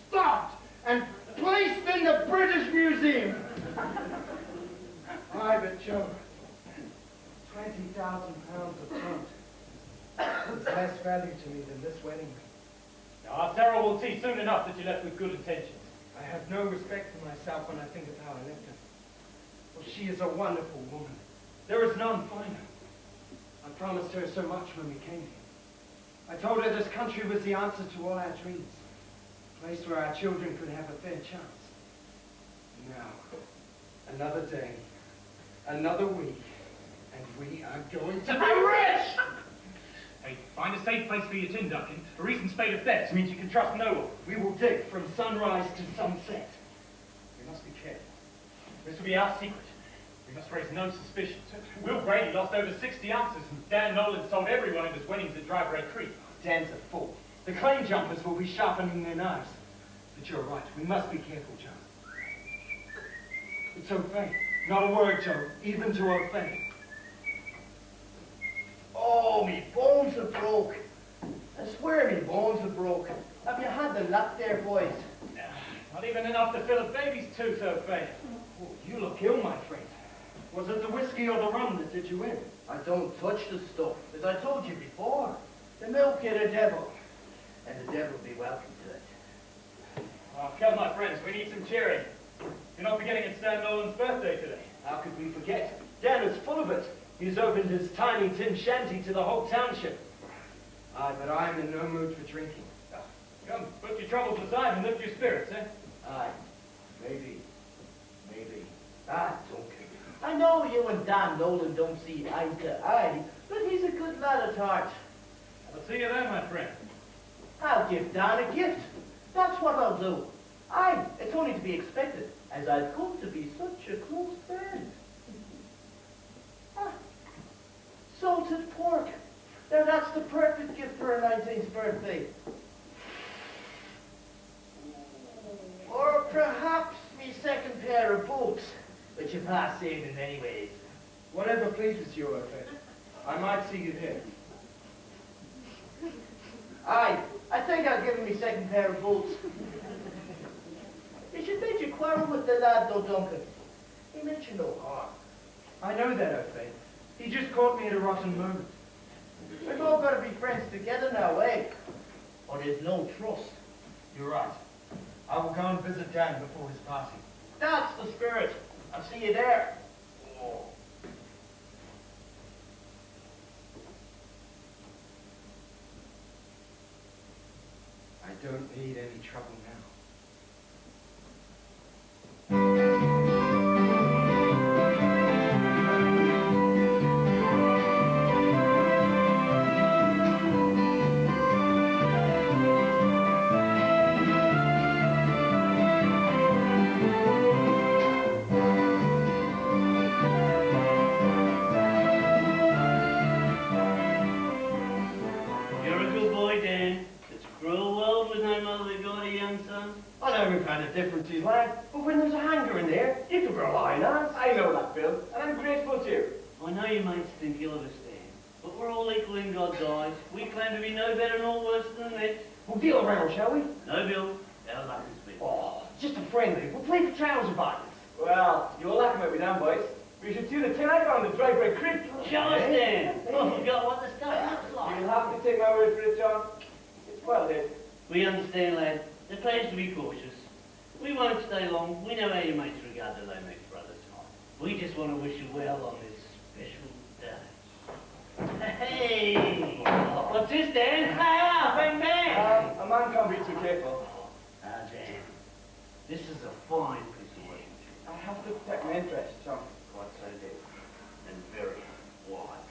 [SPEAKER 6] stopped and placed in the British Museum. Aye, but Joe, 20,000 pounds of gold. It's less value to me than this wedding ring.
[SPEAKER 7] Now, Sarah will see soon enough that you left with good intentions.
[SPEAKER 6] I have no respect for myself when I think of how I left her. Well, she is a wonderful woman. There is none finer. I promised her so much when we came here. I told her this country was the answer to all our dreams. A place where our children could have a fair chance. Now, another day, another week, and we are going to be rich!
[SPEAKER 7] Hey, find a safe place for your tin, Duncan. A recent spate of thefts means you can trust no one.
[SPEAKER 6] We will dig from sunrise to sunset. We must be careful.
[SPEAKER 7] This will be our secret. We must raise no suspicions. Will Brady lost over 60 ounces, and Dan Nolan sold everyone in his winnings at Dry Bread Creek.
[SPEAKER 6] Dan's a fool. The claim jumpers will be sharpening their knives. But you're right. We must be careful, Joe. It's okay. Not a word, Joe. Even to our fate.
[SPEAKER 4] Oh, me bones are broke. I swear me bones are broke. Have you had the luck there, boys?
[SPEAKER 7] Not even enough to fill a baby's tooth, oh, Faye.
[SPEAKER 6] Oh, you look ill, my friend. Was it the whiskey or the rum that did you in?
[SPEAKER 4] I don't touch the stuff, as I told you before. The milk of the devil. And the devil be welcome to it.
[SPEAKER 7] Oh, come, my friends, we need some cheering. You're not forgetting it's Dan Nolan's birthday today.
[SPEAKER 6] How could we forget? Dan is full of it. He's opened his tiny tin shanty to the whole township. Aye, but I'm in no mood for drinking.
[SPEAKER 7] Come, put your troubles aside and lift your spirits, eh?
[SPEAKER 4] Aye, maybe. Ah, Duncan. I know you and Dan Nolan don't see eye to eye, but he's a good lad at heart.
[SPEAKER 7] I'll see you then, my friend.
[SPEAKER 4] I'll give Dan a gift. That's what I'll do. Aye, it's only to be expected, as I've come to be such a close friend. Ah, salted pork. Now that's the perfect gift for a 19th birthday. Or perhaps me second pair of boots, which you pass saving anyways.
[SPEAKER 6] Whatever pleases you, O'Fay. I might see you here.
[SPEAKER 4] Aye, I think I'll give him me second pair of boots. You should bet you quarrel with the lad, though, Duncan. He meant you no harm.
[SPEAKER 6] I know that, O'Fay. He just caught me at a rotten moment.
[SPEAKER 4] We've all got to be friends together now, eh? Or there's no trust.
[SPEAKER 6] You're right. I will go and visit Dan before his party.
[SPEAKER 4] That's the spirit. I'll see you there.
[SPEAKER 6] I don't need any trouble now.
[SPEAKER 4] Differences, lad. But when there's a hanger in there, you can rely on us.
[SPEAKER 12] I know that, Bill, and I'm grateful to you.
[SPEAKER 10] I know you might think ill of us, Dan, but we're all equal in God's eyes. We claim to be no better nor worse than the next.
[SPEAKER 4] We'll deal around, shall we?
[SPEAKER 10] No, Bill. Our luck is big.
[SPEAKER 4] Oh, just a friendly. We'll play for trouser buttons.
[SPEAKER 12] Well, you'll laugh at me down, boys. We should do the tin I found at Dry Bread Creek.
[SPEAKER 10] Show us, Dan. I forgot what the stuff looks like.
[SPEAKER 12] You'll have to take my word for it, John. It's well hid.
[SPEAKER 10] We understand, lad. The players to be cautious. We won't stay long. We know how your mates regard the Lomax brothers. We just want to wish you well on this special day. Hey! What's this, Dan? Hi, bang bang!
[SPEAKER 12] A man can't be too careful.
[SPEAKER 10] Ah, Dan. This is a fine piece of work.
[SPEAKER 12] I have to protect my interests, John.
[SPEAKER 10] Quite so, Dan. And very wise.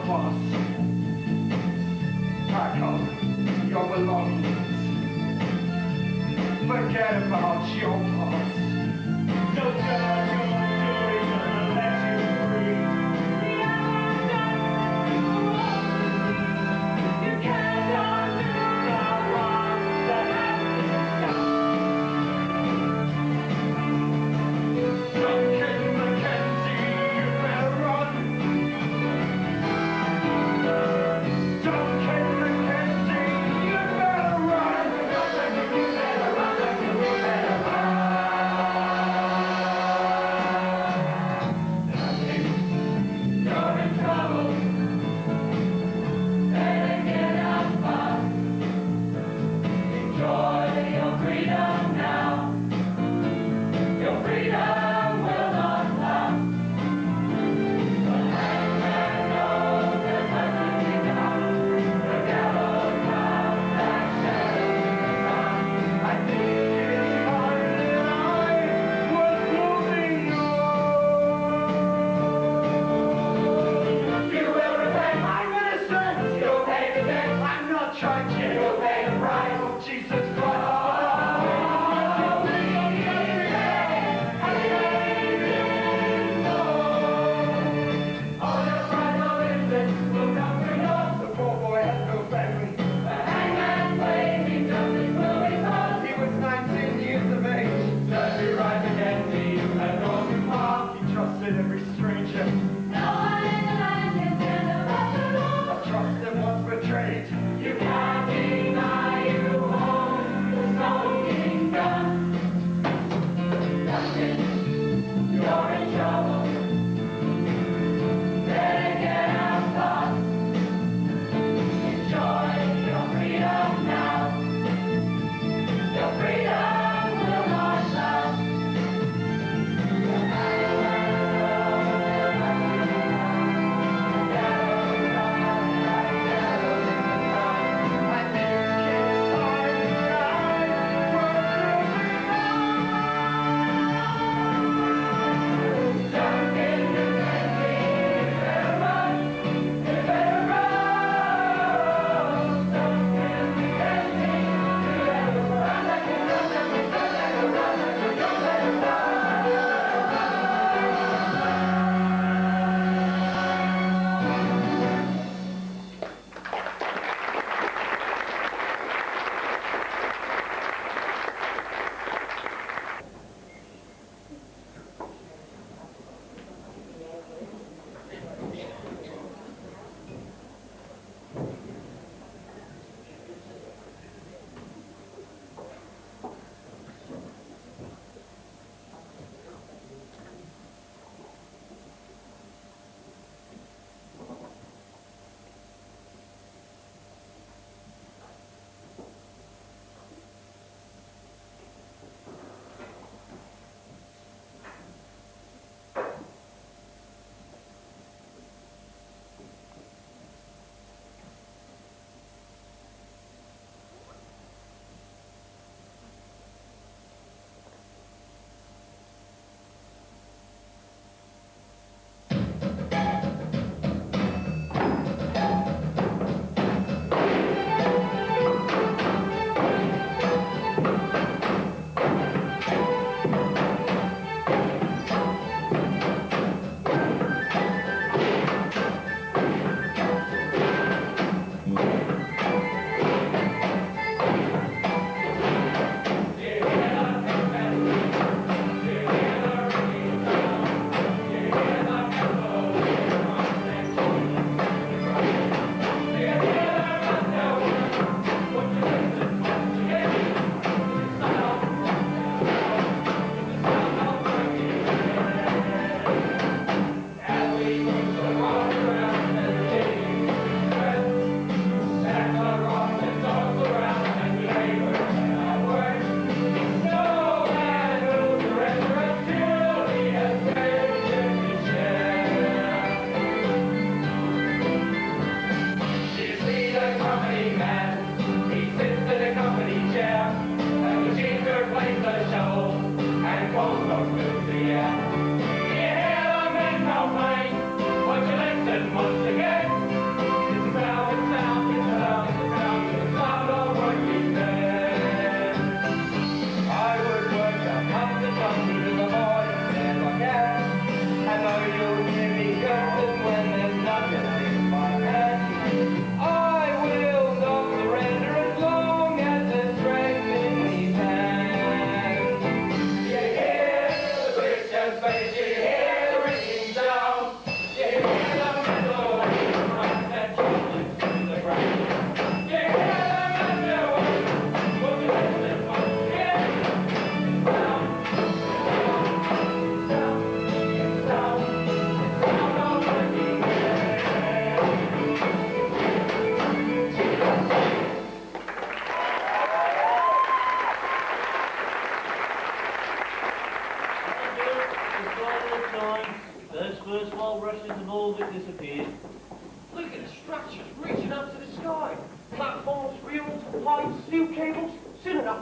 [SPEAKER 6] fuss. Pack up your belongings. Forget about your past.
[SPEAKER 1] Don't judge your doing, gonna let you free. The hour's done with the world. You can't undo the wrong that has been done.
[SPEAKER 6] Duncan, McKenzie, you better run. Duncan, McKenzie, you better run. Duncan, you better run. Duncan, you better run.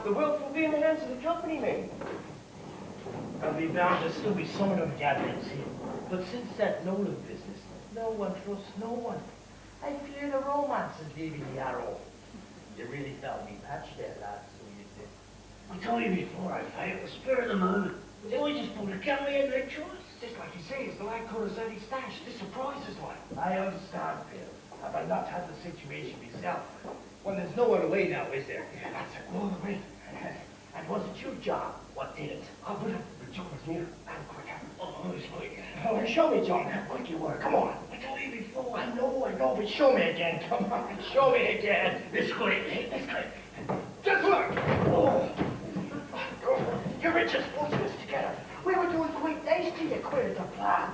[SPEAKER 6] the wealth will be in the hands of the company, mate.
[SPEAKER 4] I'll be bound to still be some of them gatherings here. But since that Nolan business, no one trusts no one. I fear the romance is leaving the arrow. You really felt me patch there, lad, so you did.
[SPEAKER 10] I told you before, I fight the spirit of the moment. They always just pull the camera in their choice.
[SPEAKER 6] Just like you say, it's the lad called us Eddie Stash. This surprises one.
[SPEAKER 4] I understand, Phil. Have I not had the situation myself? Well, there's no other way now, is there?
[SPEAKER 6] Yeah, that's it. No other way.
[SPEAKER 4] And was it your job? What did it?
[SPEAKER 6] I'll put it. The job was near. And quick.
[SPEAKER 10] Oh, it's like...
[SPEAKER 4] Oh, show me, John, how quick you were. Come on.
[SPEAKER 10] I told you before.
[SPEAKER 4] I know, but show me again. Come on, show me again.
[SPEAKER 10] This way, this way.
[SPEAKER 4] Just look. Oh. You were just putting us together. We were doing quite nice till you quitted the plan.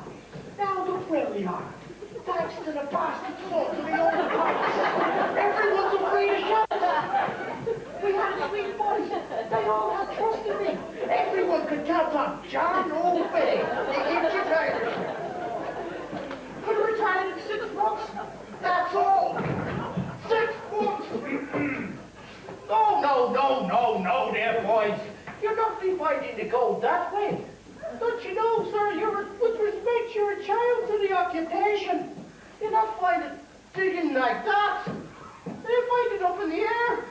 [SPEAKER 4] Now look where we are. Thanks to the bastard sons of the old pipes. Everyone's afraid of shelter. We had a sweet voice. They all had trust in me. Everyone could count on John O'Fay, the Indian Irishman. Could have retired in 6 months. That's all. 6 months. No, there, boys. You're not be finding the gold that way. Don't you know, sir, with respect, you're a child to the occupation. You're not finding digging like that. They find it up in the air.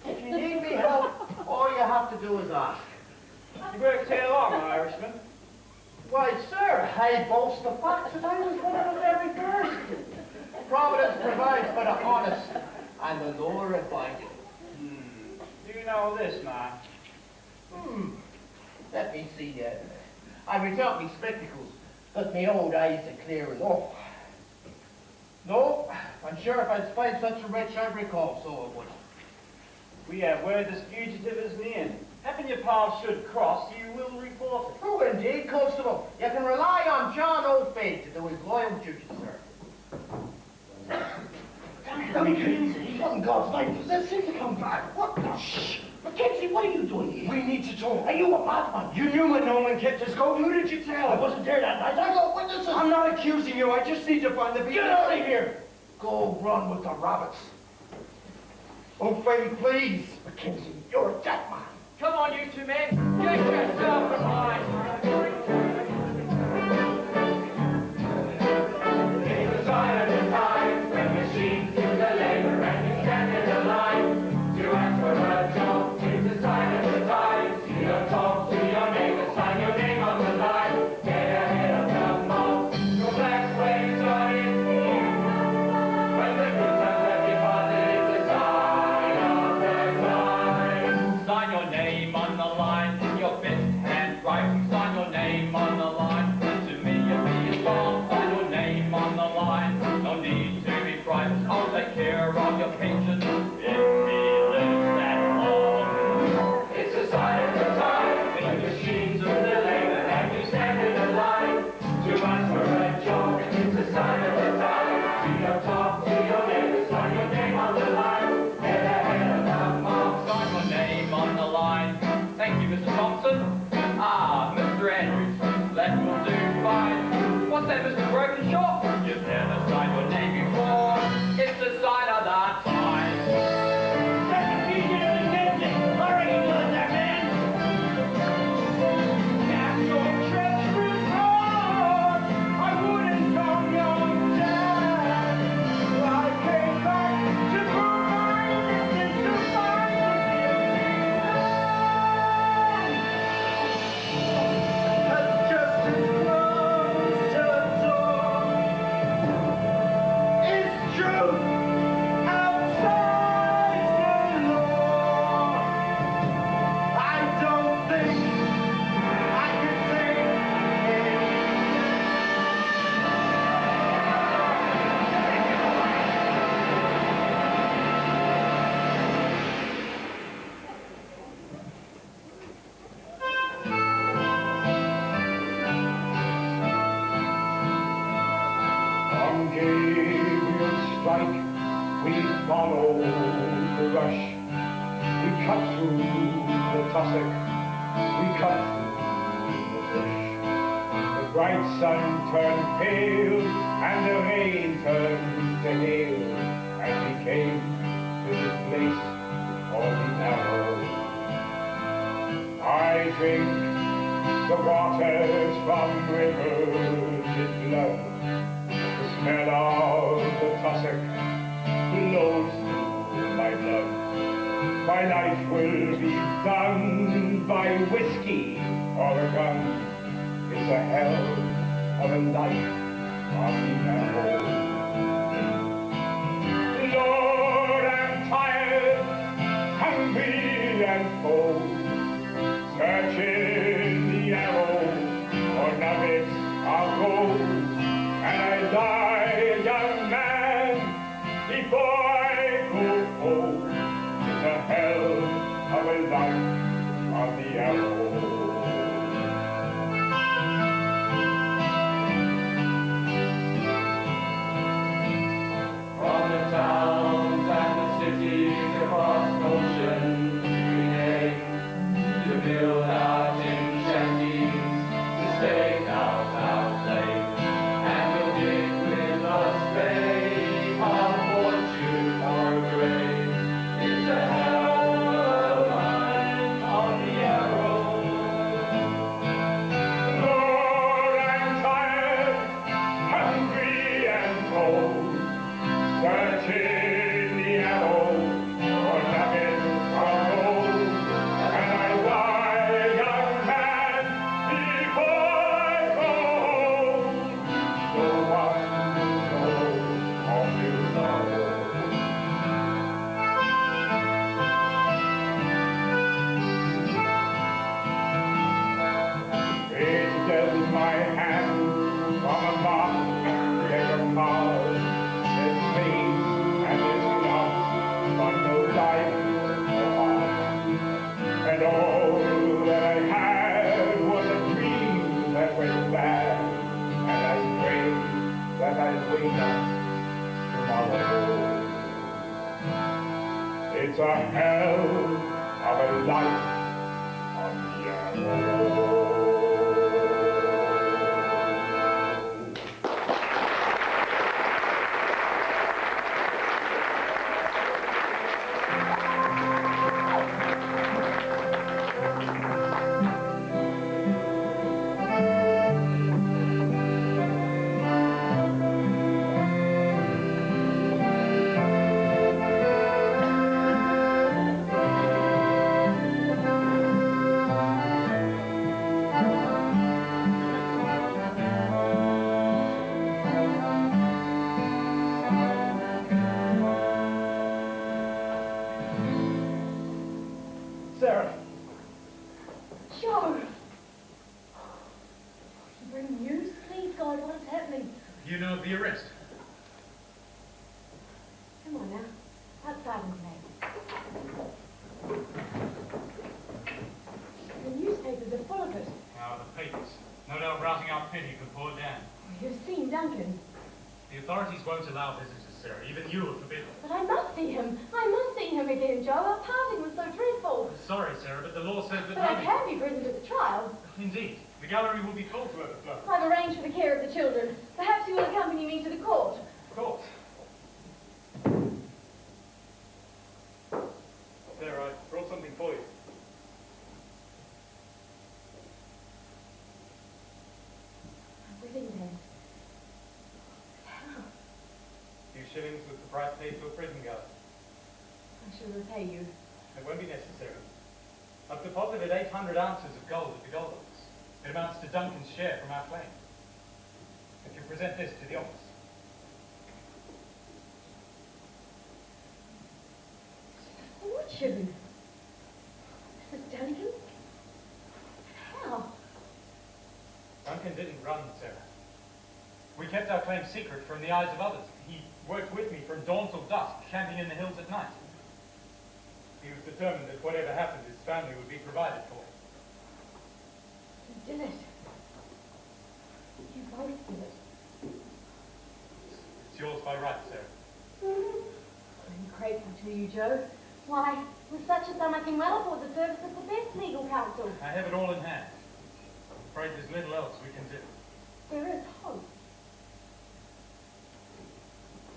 [SPEAKER 4] If you need me help, all you have to do is ask.
[SPEAKER 7] You worked here long, Irishman.
[SPEAKER 4] Why, sir, I boast the fact that I was one of the very first. Providence provides for the honest and the lower refined.
[SPEAKER 7] Do you know this, man?
[SPEAKER 4] Let me see that. I without me spectacles, but my old eyes are clear enough. No, I'm sure if I'd find such a wretch I'd recall, so I would.
[SPEAKER 7] We have word this fugitive is near. Happen your paths should cross, you will report it.
[SPEAKER 4] Oh, indeed, Constable. You can rely on John O'Fay to do his loyal duty, sir.
[SPEAKER 10] McKenzie.
[SPEAKER 4] What in God's name does that seem to come back? What the shh? McKenzie, what are you doing here?
[SPEAKER 6] We need to talk.
[SPEAKER 4] Are you a madman?
[SPEAKER 6] You knew when Nolan kept his gold. Who did you tell?
[SPEAKER 4] I wasn't there that night. I got witnesses.
[SPEAKER 6] I'm not accusing you. I just need to find the...
[SPEAKER 4] Get out of here. Go run with the rabbits.
[SPEAKER 6] O'Fay, please.
[SPEAKER 4] McKenzie, you're a dead man.
[SPEAKER 8] Come on, you two men. Get yourself in line.
[SPEAKER 1] It's a sign of the times when machines do the labor and you stand in the line to ask for a job. It's a sign of the times. You don't talk to your neighbor, sign your name on the line. Get ahead of the mob. Your black waves are in the air. When the good times have departed, it's a sign of the times.
[SPEAKER 7] Sign your name on the line in your fifth handwriting. Sign your name on the line. To me, you'll be wrong. Sign your name on the line. No need to be frightened. I'll take care of your pension if he lives that long.
[SPEAKER 1] It's a sign of the times when machines do the labor and you stand in the line to ask for a job. It's a sign of the times. You don't talk to your neighbor, sign your name on the line. Get ahead of the mob.
[SPEAKER 7] Sign your name on the line. Thank you, Mr. Thompson. Ah, Mr. Andrews. That will do fine. What's that, Mr. Brokenshaw? You've never signed your name before. It's the sign of the time.
[SPEAKER 1] Sun turned pale, and the rain turned to hail, and we came to this place called the Arrow. drink the waters from rivers in blood. The smell of the tussock flows through my blood. My life will be done by whiskey or a gun. It's a hell of a life on the arrow. Lord, I'm tired, hungry and cold, searching the arrow for nuggets of gold, and I die a young man before I go old. It's a hell of a life on the arrow.
[SPEAKER 13] From the towns and the cities across ocean we came to build our tin shanties, to stake out our claim, and we'll dig with a spade our fortune or grave. It's a hell of a line on the arrow.
[SPEAKER 1] Lord, I'm tired, hungry and cold, searching the arrow for nuggets of gold, and I die a young man before I go home. So one soul of his sorrow. It does my hand from a mark, take a card. There's pain and there's loss, but no life or art. And all that I had was a dream that went bad, and I pray that I'll wake up tomorrow. It's a hell of a life on the arrow.
[SPEAKER 4] Sarah,
[SPEAKER 9] Joe! You bring news? Please, God, what's happening?
[SPEAKER 7] You know of the arrest?
[SPEAKER 9] Come on now. Outside and play. The newspapers are full of it.
[SPEAKER 7] Now, the papers. No doubt rousing out pity for poor Dan.
[SPEAKER 9] You've seen Duncan.
[SPEAKER 7] The authorities won't allow visitors, Sarah. Even you are forbidden.
[SPEAKER 9] But I must see him. I must see him again, Joe. Our parting was so dreadful.
[SPEAKER 7] Sorry, Sarah, but the law says that...
[SPEAKER 9] But I can be present at the trial.
[SPEAKER 7] Indeed. The gallery will be full to overflow.
[SPEAKER 9] I've arranged for the care of the children. Perhaps you will accompany me to the court.
[SPEAKER 7] Of course. Sarah, I brought something for you.
[SPEAKER 9] A wedding band.
[SPEAKER 7] A few shillings was the price paid for a prison guard.
[SPEAKER 9] I shall repay you.
[SPEAKER 7] It won't be necessary. I've deposited 800 ounces of gold at the gold office. It amounts to Duncan's share from our claim. If you present this to the office.
[SPEAKER 9] Fortune. Mrs. Duncan's? How?
[SPEAKER 7] Duncan didn't run, Sarah. We kept our claim secret from the eyes of others. He worked with me from dawn till dusk, camping in the hills at night. He was determined that whatever happened, his family would be provided for.
[SPEAKER 9] You did it. You both did it.
[SPEAKER 7] It's yours by right, Sarah.
[SPEAKER 9] I'm grateful to you, Joe. Why, with such a sum I can well afford the service of the best legal counsel.
[SPEAKER 7] I have it all in hand. I'm afraid there's little else we can do.
[SPEAKER 9] There is hope.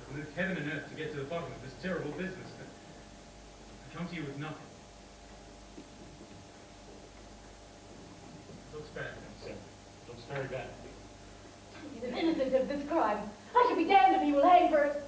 [SPEAKER 7] I've moved heaven and earth to get to the bottom of this terrible business, but I come to you with nothing. stand consent. Looks very bad.
[SPEAKER 9] He's innocent of this crime. I should be damned if he will hang for it.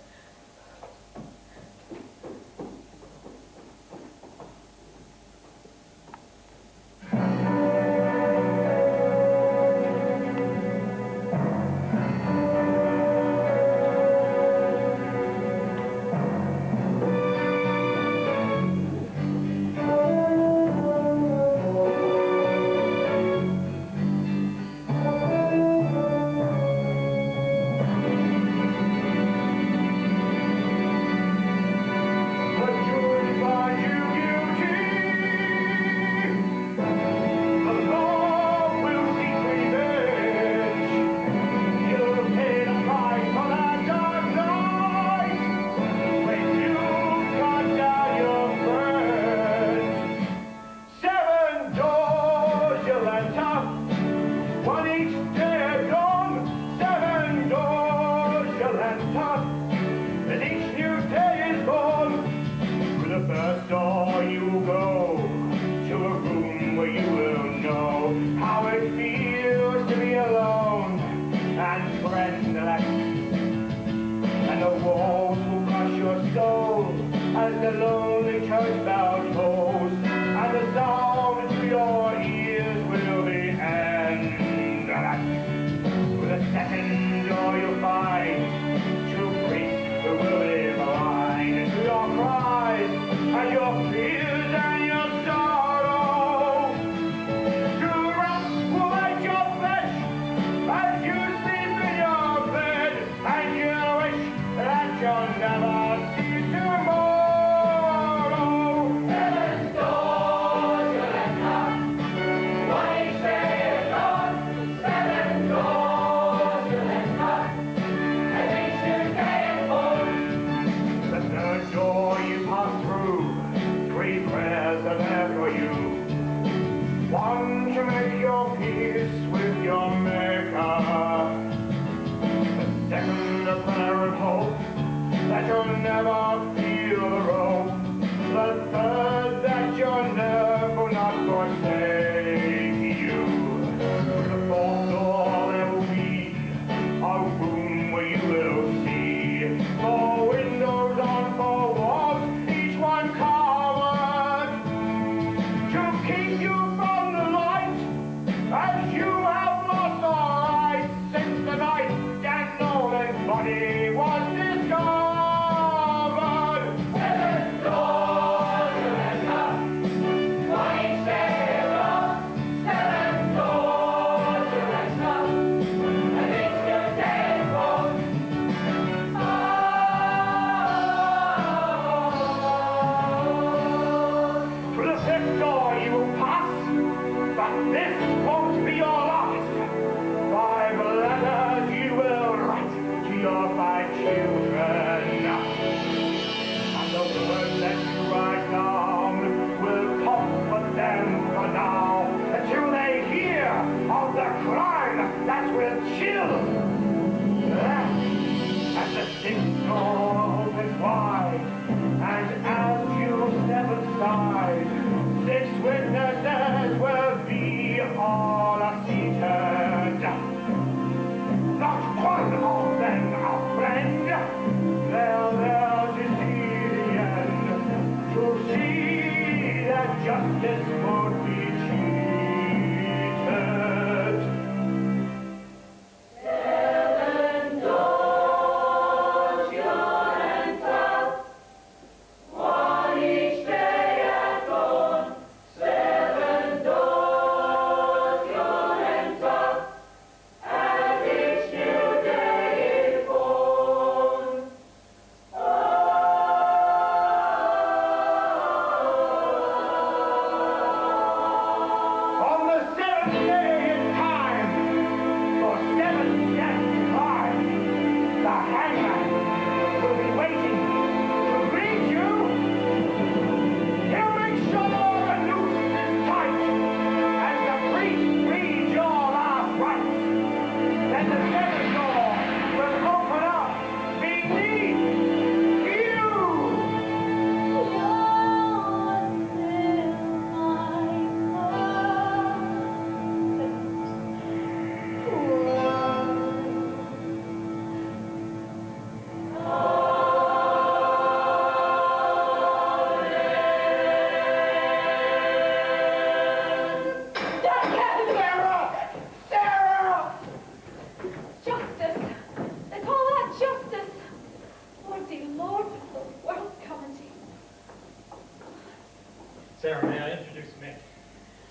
[SPEAKER 7] Sarah, may I introduce Mick?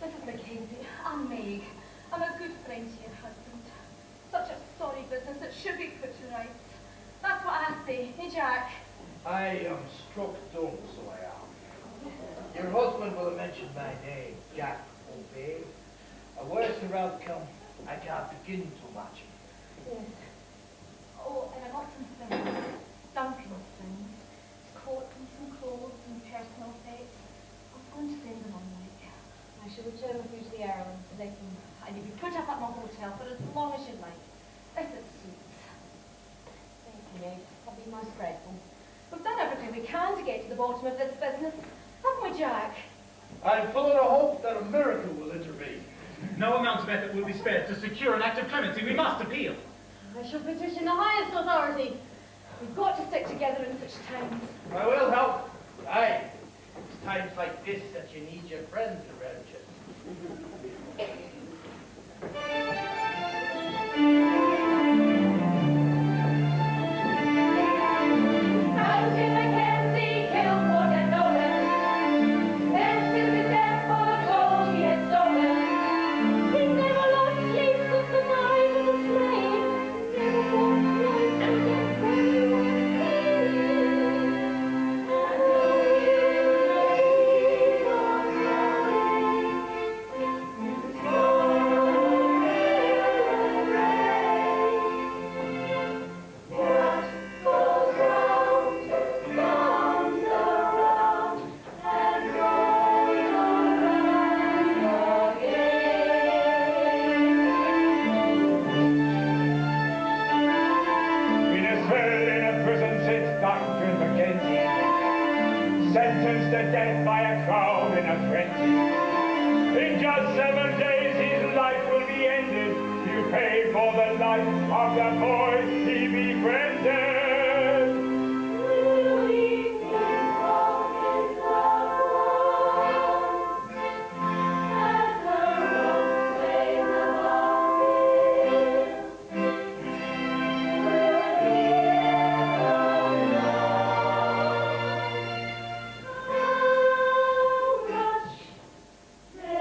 [SPEAKER 9] This is McKenzie. I'm Meg. I'm a good friend to your husband. Such a sorry business, it should be put to rights. That's what I say, eh, Jack?
[SPEAKER 4] I am struck dumb, so I am. Your husband will have mentioned my name, Jack O'Bay. A worse outcome, I can't begin to imagine.
[SPEAKER 9] Yes. Oh, and I got some things. Duncan's things. His coat and some clothes and personal effects. I was going to send them on, Mick. I shall return with you to the Earl and let them, and you'll be put up at my hotel for as long as you'd like, if it suits. Thank you, Meg. I'll be most grateful. We've done everything we can to get to the bottom of this business, haven't we, Jack?
[SPEAKER 4] I'm full of hope that a miracle will intervene.
[SPEAKER 7] No amount of effort will be spared to secure an act of clemency. We must appeal.
[SPEAKER 9] I shall petition the highest authority. We've got to stick together in such times.
[SPEAKER 4] I will help. Aye. It's times like this that you need your friends around you.
[SPEAKER 2] Duncan, McKenzie, killed more than Nolan. Then since his death for the gold he had stolen. He never lost sleep since the night of the slaying. Never walked life again when he was clean. And though he lay on his soul and rain. What goes round comes around and goes around again.
[SPEAKER 1] Been a cell in a prison since Duncan McKenzie, sentenced to death by a crowd in a frenzy. In just 7 days his life will be ended. You pay for the life of the boy he befriended.
[SPEAKER 2] Will he be from his loved ones as the rope sways above him? Will he ever know how much they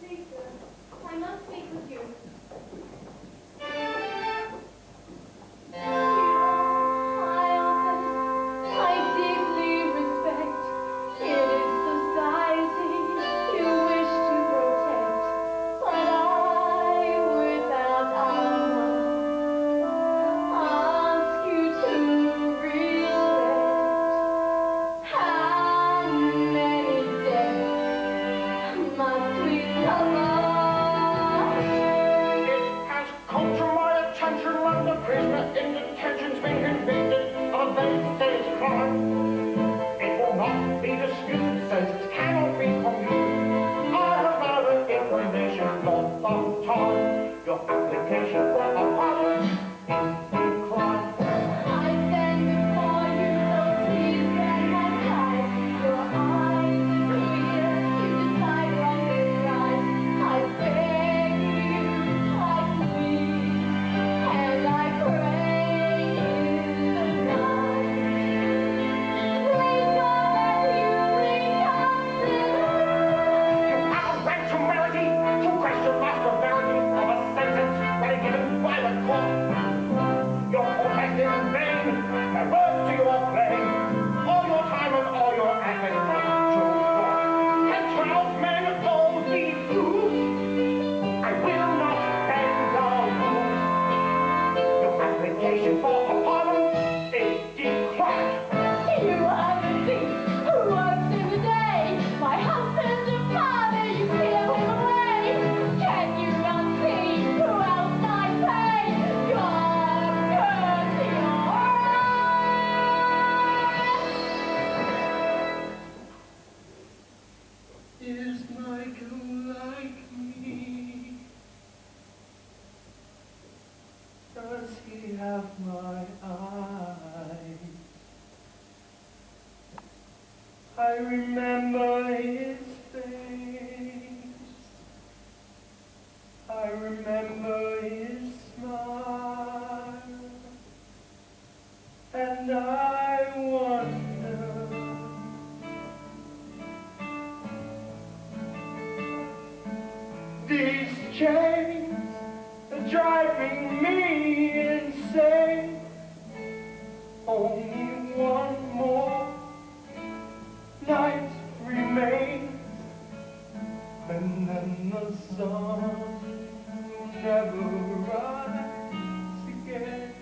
[SPEAKER 9] Lisa, I must speak with you. High office, I deeply respect. It is society you wish to protect. But I, without armor, ask you to respect. How many deaths must we cover?
[SPEAKER 1] It has come to my attention when the prisoner in detention's been convicted of a very serious crime. It will not be disputed, says it cannot be commuted. I have gathered information for some time. Your application for a pardon is declined.
[SPEAKER 2] I stand before you, those tears that have died. Your eyes are clear, you decide wrong and right. I beg you, I plead, and I pray in the night. Pray God that you reconsider.
[SPEAKER 1] You have a right to mercy to question the severity of a sentence that is given by the court. Your protest is in vain, and words to your blame. All your time and all your effort to God. Can 12 men all be fools? I will not bend or lose. Your application for a pardon is declined.
[SPEAKER 2] You are the thief who works in the day. My husband and father, you steal him away. Can you not see who else might pay? God curse your eyes.
[SPEAKER 4] Is Michael like me? Does he have my eyes? I remember his face. I remember his smile.
[SPEAKER 1] These chains are driving me insane. Only one more night remains, and then the sun never rise again.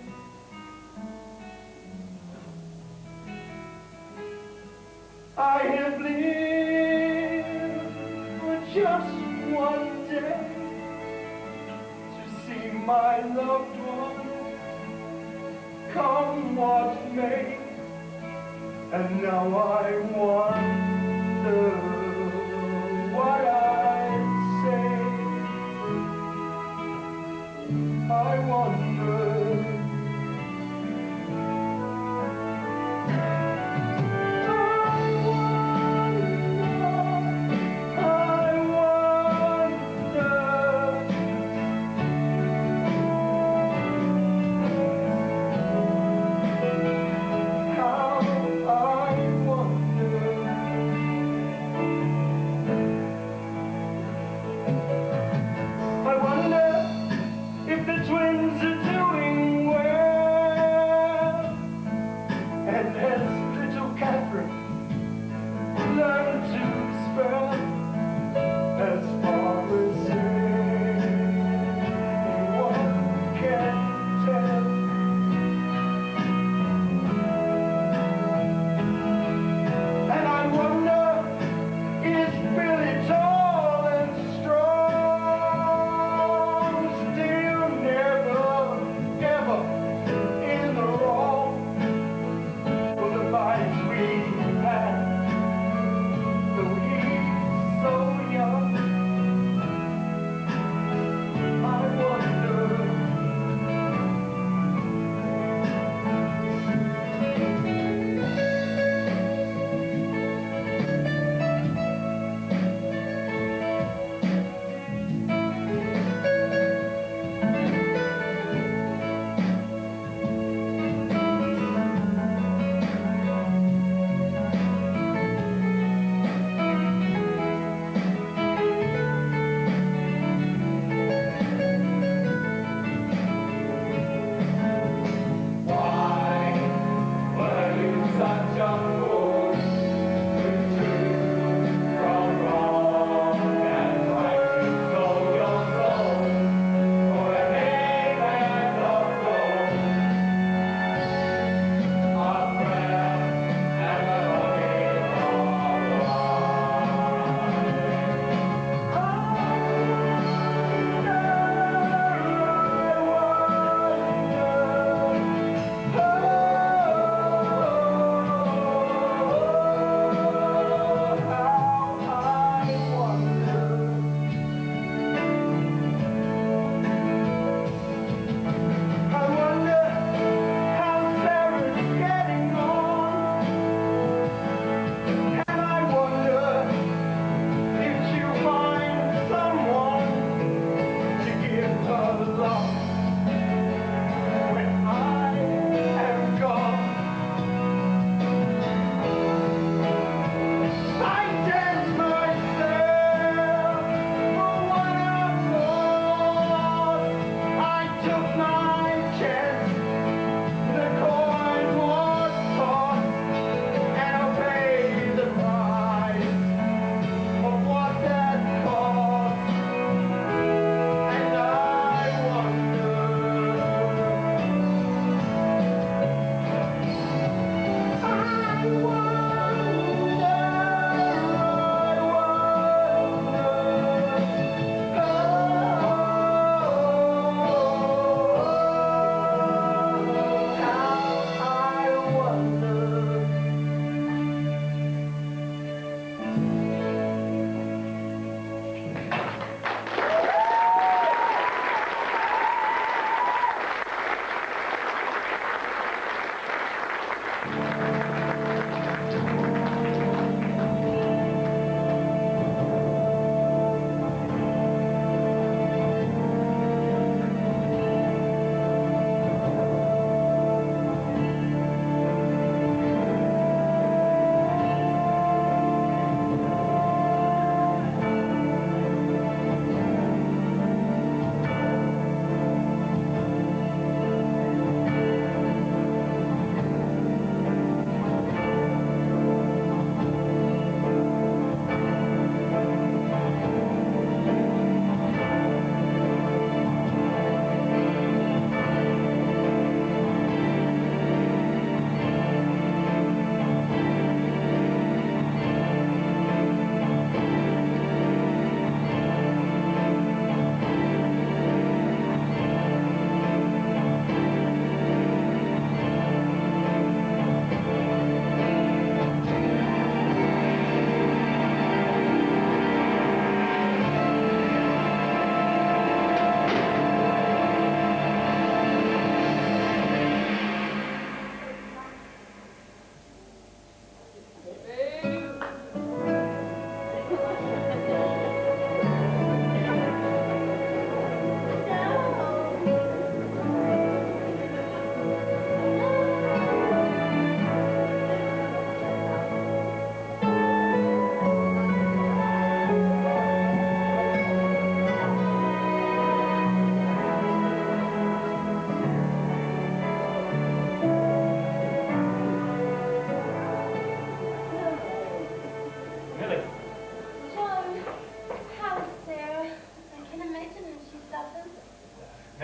[SPEAKER 1] I have lived for just one day to see my loved one come what may, and now I wonder what I'd say. I wonder.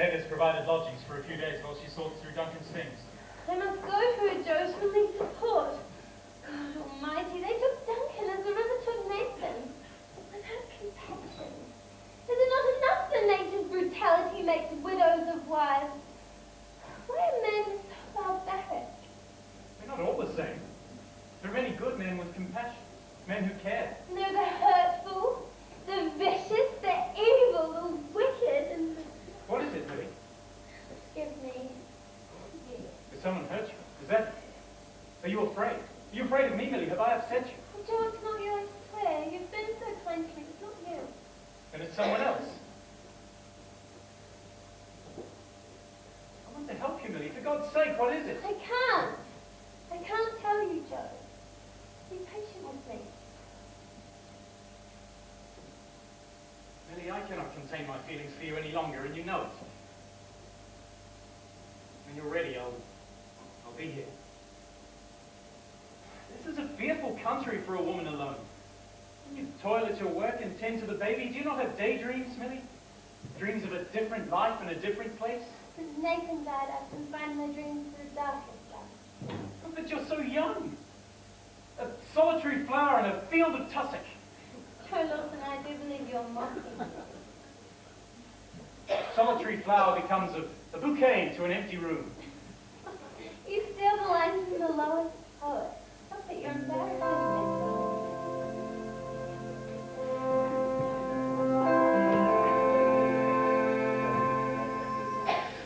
[SPEAKER 7] Heather's provided lodgings for a few days while she sorts through Duncan's things.
[SPEAKER 3] I must go to a Joe's for Leith support. God almighty, they took Duncan as the river took Nathan. Without compassion. Is it not enough that nature's brutality makes widows of wives? Why are men so barbaric?
[SPEAKER 7] They're not all the same. There are many good men with compassion, men who care.
[SPEAKER 3] No, the hurtful, the vicious, the evil, the wicked, and the...
[SPEAKER 7] What is it, Millie?
[SPEAKER 3] Forgive me.
[SPEAKER 7] Did someone hurt you? Is that... Are you afraid? Are you afraid of me, Millie? Have I upset you?
[SPEAKER 3] Oh, Joe, it's not you, I swear. You've been so kind to me. It's not you.
[SPEAKER 7] Then it's someone else. I want to help you, Millie. For God's sake, what is it?
[SPEAKER 3] I can't. I can't tell you, Joe. Be patient with me.
[SPEAKER 7] Millie, I cannot contain my feelings for you any longer, and you know it. When you're ready, I'll be here. This is a fearful country for a woman alone. You toil at your work and tend to the baby. Do you not have daydreams, Millie? Dreams of a different life in a different place?
[SPEAKER 3] Since Nathan died, I've been finding my dreams the darkest stuff.
[SPEAKER 7] Oh, but you're so young. A solitary flower in a field of tussock.
[SPEAKER 3] Joe Lawson, I do believe you're mocking me.
[SPEAKER 7] Solitary flower becomes a bouquet to an empty room.
[SPEAKER 3] You steal the lines from the lowest poet. Not that you're embarrassing me.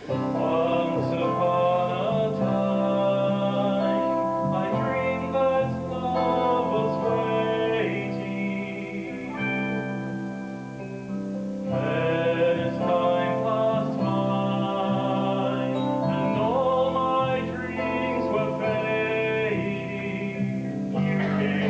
[SPEAKER 13] Once upon a time, I dreamed that love was waiting. Then as time passed by, and all my dreams were fading, you came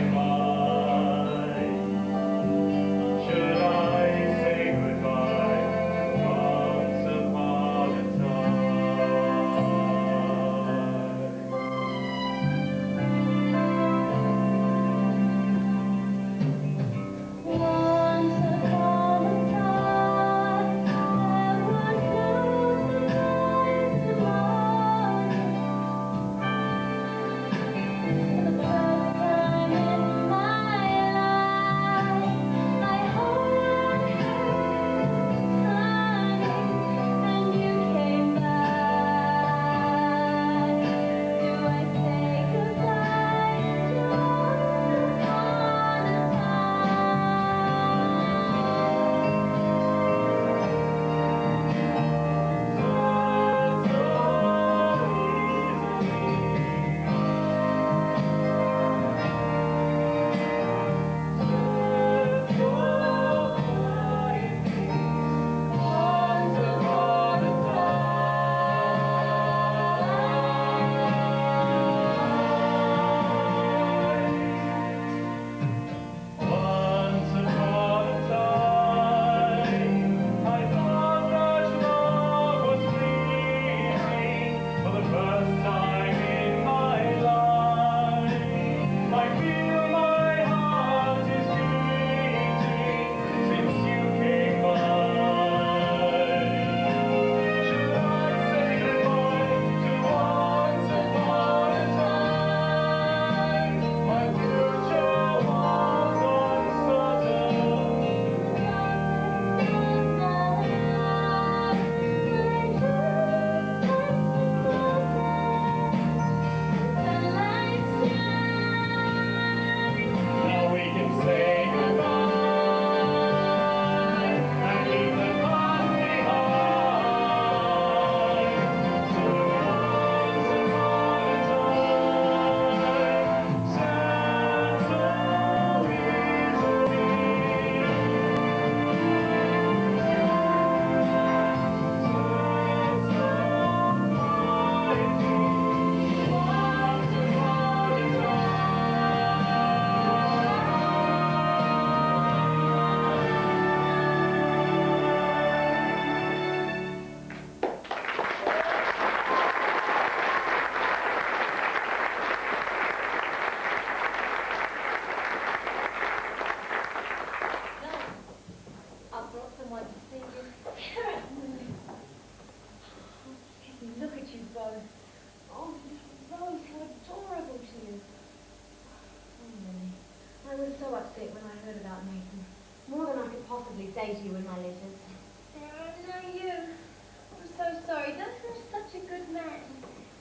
[SPEAKER 3] so sorry. Duncan was such a good man.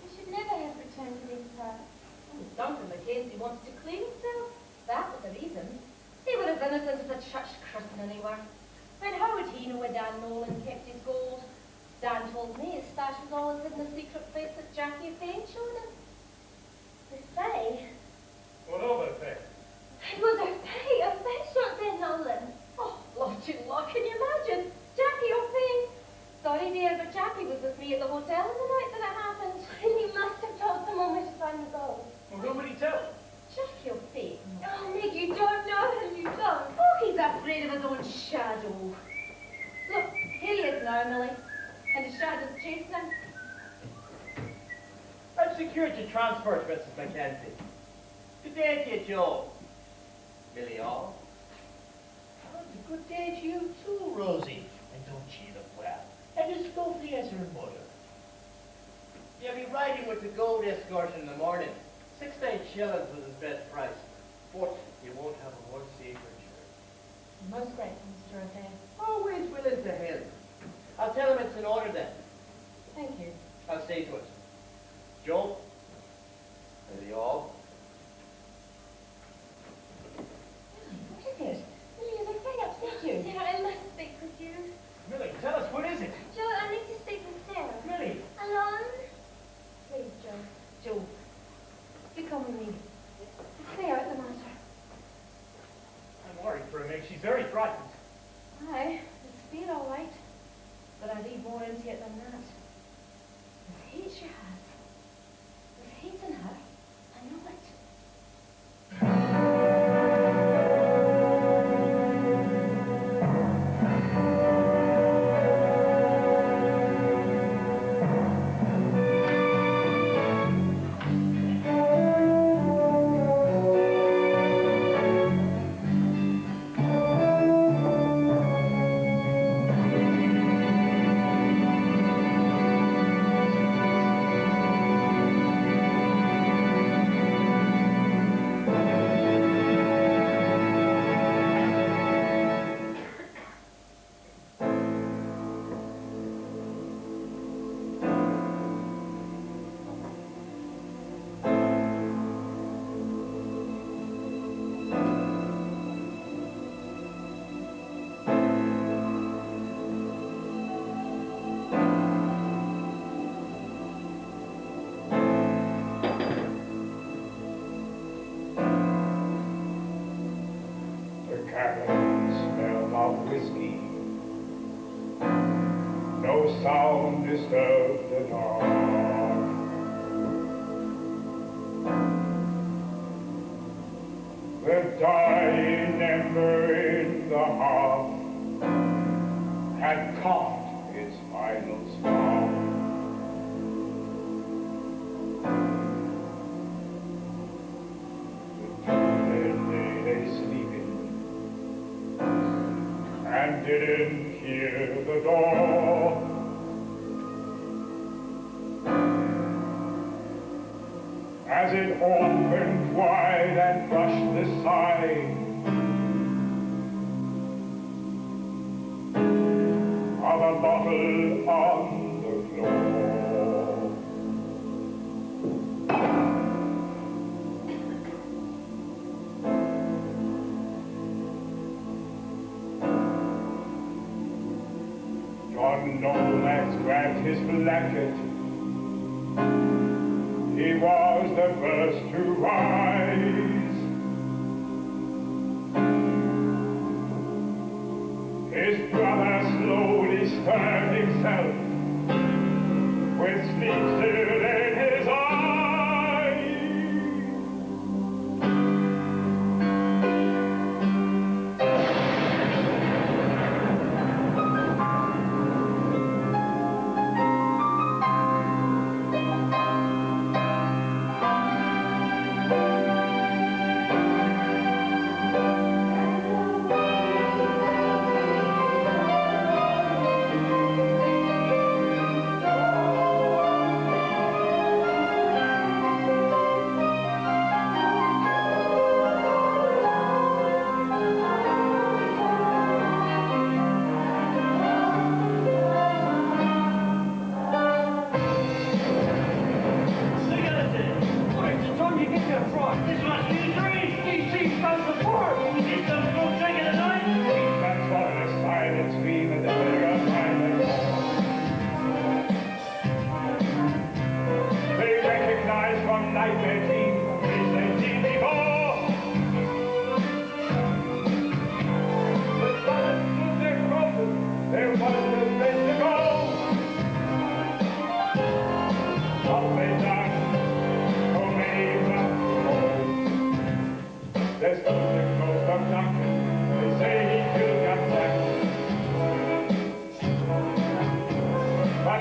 [SPEAKER 3] He should never have returned to this house.
[SPEAKER 9] Duncan McKenzie wanted to clean himself. That was the reason. He was as innocent as a church christening anywhere. And how would he know where Dan Nolan kept his gold? Dan told me his stash was always in the secret place that Jackie Fane showed him. The Fae?
[SPEAKER 7] What of it, Faye?
[SPEAKER 3] It was a Fae shot dead Nolan.
[SPEAKER 9] Oh, Lord, can you imagine? Jackie or Fane? Sorry, dear, but Jackie was with me at the hotel on the night that it happened.
[SPEAKER 3] And he must have told someone where to find the gold.
[SPEAKER 7] Well, who would he tell?
[SPEAKER 9] Jackie or Fane?
[SPEAKER 3] Oh, Mick, you don't know him, you don't.
[SPEAKER 9] Oh, he's afraid of his own shadow. Look, here he is now, Millie. And his shadow's chasing him.
[SPEAKER 6] I've secured your transport, Mrs. McKenzie. Good day to you, Joe. Millie all.
[SPEAKER 10] Oh, it's a good day to you too, Rosie. And don't she look well? And as lovely as her mother.
[SPEAKER 6] You'll be riding with the gold escort in the morning. 16 shillings was his best price. But you won't have a horse safe insurance.
[SPEAKER 9] Most grateful, Mr. O'Hare.
[SPEAKER 6] Always willing to help. I'll tell him it's in order then.
[SPEAKER 9] Thank you.
[SPEAKER 6] I'll stay to it. Joe? Are you all?
[SPEAKER 9] What is it? Millie, is afraid to upset you.
[SPEAKER 3] Sarah, I must speak with you.
[SPEAKER 7] Millie, tell us, what is it?
[SPEAKER 3] Joe, I need to speak with Sarah.
[SPEAKER 7] Millie.
[SPEAKER 3] Alone?
[SPEAKER 9] Please, Joe. Joe, you come with me. Is Sarah the matter?
[SPEAKER 7] I'm worried for her, Mick. She's very frightened.
[SPEAKER 9] Aye, it's fear all right. But I read more into it than that. There's hate she has. There's hate in her. I know it.
[SPEAKER 1] No sound disturbed the dark. The dying ember in the hearth had coughed its final spark. The two men lay sleeping and didn't hear the door. As it opened wide and brushed the side of a bottle on the floor. John Lomax grabbed his blanket. He was the first to rise. His brother slowly stirred himself with sleep still in his eyes.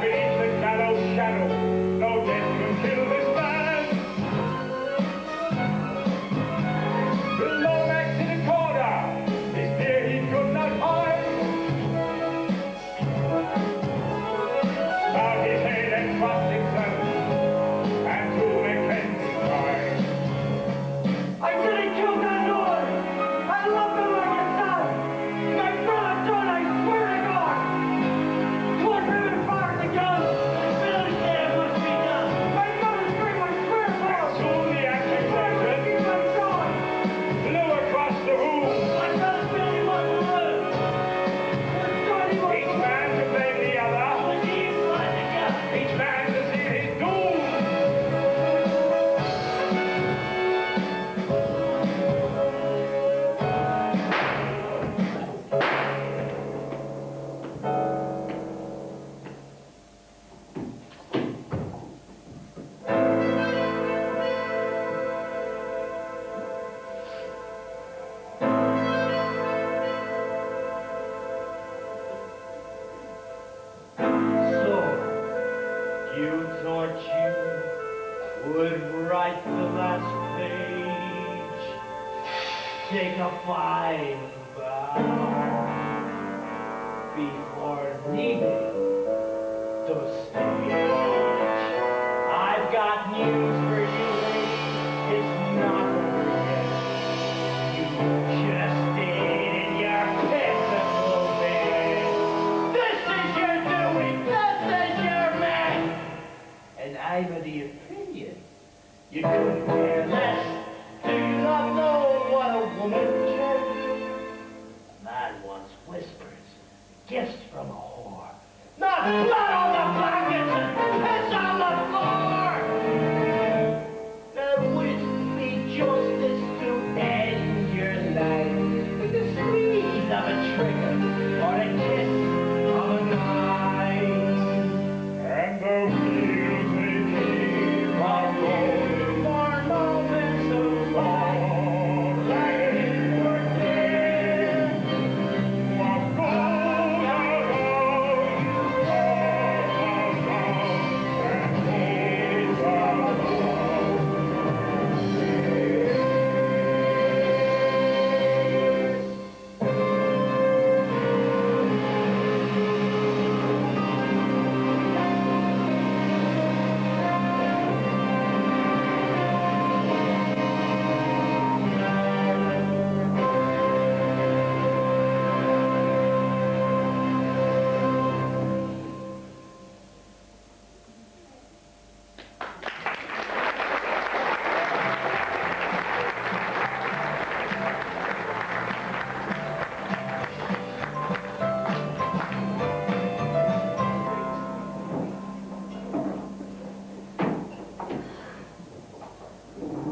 [SPEAKER 1] beneath the gallows shadow, no death can kill this man. The Lomax in the corner, his dear he could not hide. Bowed his head and crossed himself, and to McKenzie cried,
[SPEAKER 6] I didn't kill that Nolan! I love him like a son! My brother Donny, I swear to God! 'Twas him and fired the gun!
[SPEAKER 10] Billy said it must be done.
[SPEAKER 6] My mother's dream, I swear to God!
[SPEAKER 1] soon the acting sergeant
[SPEAKER 6] He's my son!
[SPEAKER 1] flew across the room.
[SPEAKER 10] My brother Billy was the road.
[SPEAKER 6] Donny was
[SPEAKER 1] Each man to blame the other,
[SPEAKER 10] Was he inside the gun?
[SPEAKER 1] each man to see his doom.
[SPEAKER 10] So, you thought you would write the last page, take a fine bow before leaving the stage. I've got news for you, lady. It's not over yet. You just stayed in your pitiful bed. This is your doing. This is your man. And I'm of the opinion you couldn't care less. Do you not know what a woman can do? A man wants whispers, gifts from a whore, not blood on the blankets and piss on the floor. There wouldn't be justice to end your life with the squeeze of a trigger or a kiss of a knife.
[SPEAKER 1] And the wheels they keep on rolling
[SPEAKER 10] For moments of
[SPEAKER 1] all
[SPEAKER 10] life or death.
[SPEAKER 1] what goes around, and these are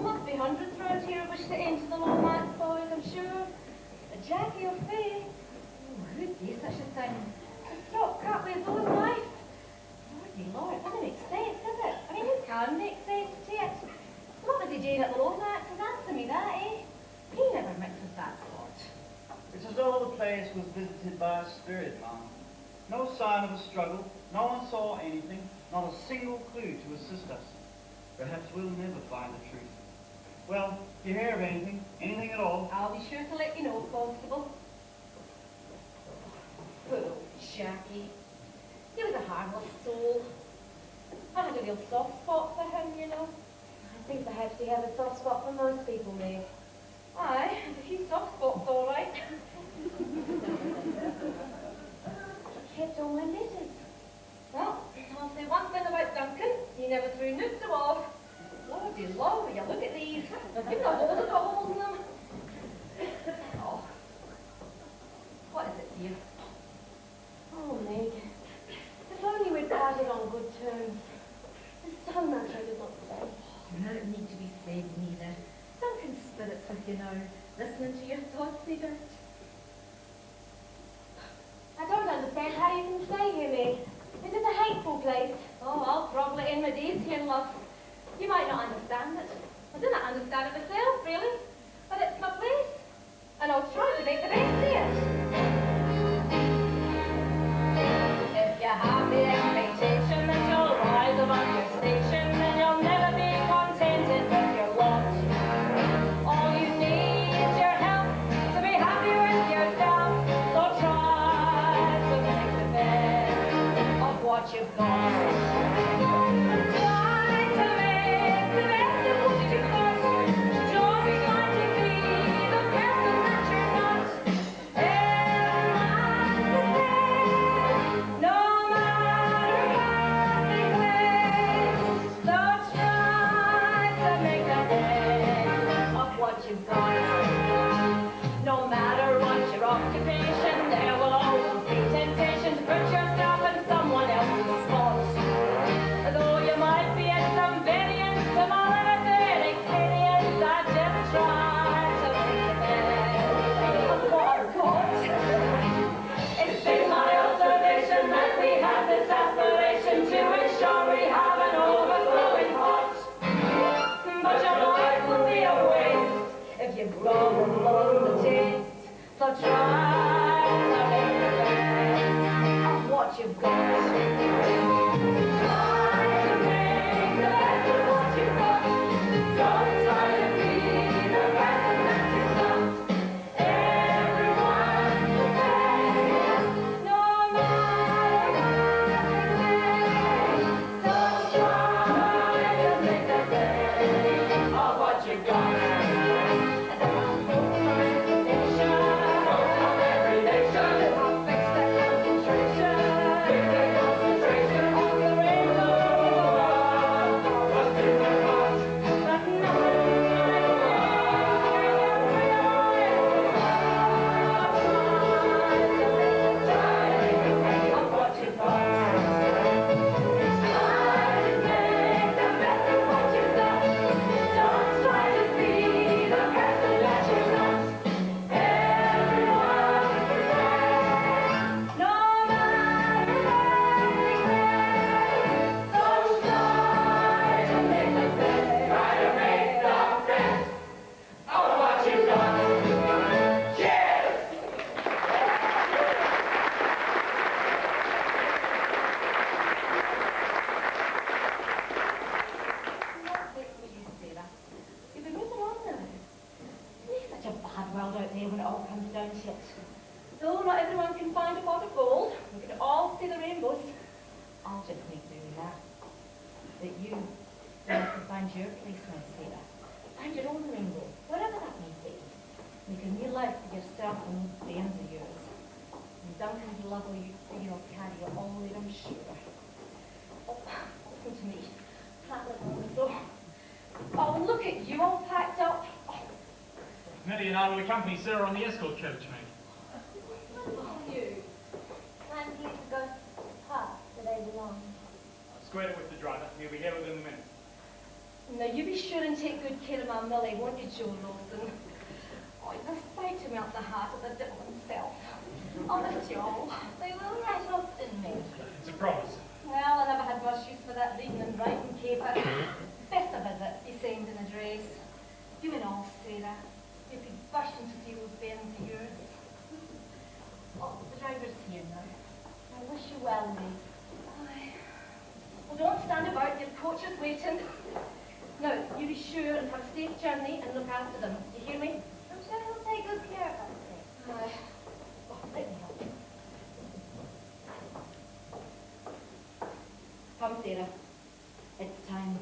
[SPEAKER 9] Must be hundreds round here who wish to enter the Lomax boys, I'm sure. A Jackie of Faye. Oh, who'd do such a thing? A strop cut with his own life. Lordy Lord, it doesn't make sense, does it? I mean, who can make sense to it? What was he doing at the Lomax? Answer me that, eh? He never mixes that sort.
[SPEAKER 14] It's as though the place was visited by a spirit, Mom. No sign of a struggle, no one saw anything, not a single clue to assist us. Perhaps we'll never find the truth. Well, if you hear of anything, anything at all,
[SPEAKER 9] I'll be sure to let you know, Constable. Poor old Jackie. He was a harmless soul. I had a real soft spot for him, you know. I think perhaps he had a soft spot for most people, May. Aye, a few soft spots, all right. He kept all my letters. Well, I'll say one thing about Duncan. He never threw nukes off. Lordy Lord, will you look at these? You've got holes in them. Oh. What is it, dear? Oh, Meg. If only we'd parted on good terms. There's so much I did not say.
[SPEAKER 15] No need to be said neither. Duncan's spirits with you now, listening to your thoughts a bit.
[SPEAKER 3] I don't understand how you can stay here, Meg. Is it a hateful place?
[SPEAKER 9] Oh, I'll probably end my days here, love. You might not understand it. I do not understand it myself, really. But it's my place. And I'll try to make the best of it. If you have the expectation station, and you'll never be contented with your lot. All you need is your help to be happy with yourself. So try to make the best of what you've got. Try to make the best of what you've got. Don't try to be the person that you're not. Everyone's the same, no matter what they claim. So try to make the best of what you've got. No matter what your occupation, there will always be temptation to put yourself in someone else's spot. Though you might be at some variance to my limited experience, I just try to make the best of what I've got. It's been my observation that we have this aspiration to ensure we have an overflowing pot. But your life will be a waste if you've gone and lost the taste. So try to make the best of what you've got. Try to make the best of what you've got. Don't try to be the person that you're not. Everyone's the same, no matter what they claim. So try to make the best of what you've got. Though not everyone can find a pot of gold, we can all see the rainbows. I'll just make do with that. That you have to find your place, my Sarah. Find your own rainbow, wherever that may be. Make a new life for yourself and those friends of yours. And Duncan's love will you for your carry you all there, I'm sure. Oh, listen to me. That little so. Oh, look at you all packed up. Oh.
[SPEAKER 7] Millie and I will accompany Sarah on the escort coach, mate.
[SPEAKER 3] You. Plan for you to go to the pub where they belong.
[SPEAKER 7] I've squared it with the driver. He'll be here within a minute.
[SPEAKER 9] Now, you be sure and take good care of my Millie, won't you, Joe Lawson? Oh, you must fight to melt the heart of the devil himself. I'll miss you all.
[SPEAKER 3] They will right often, mate.
[SPEAKER 7] It's a promise.
[SPEAKER 9] Well, I never had much use for that reading and writing caper. Best a visit, he seemed in a dress. You and all, Sarah. You'd be bursting to see those bairns of yours. Oh, the driver's here now.
[SPEAKER 3] I wish you well, mate.
[SPEAKER 9] Aye. Well, don't stand about. Your coach is waiting. Now, you be sure and have a safe journey and look after them. You hear me?
[SPEAKER 3] I'm sure he'll take good care of us.
[SPEAKER 9] Aye. Oh, let me help you. Come, Sarah. It's time.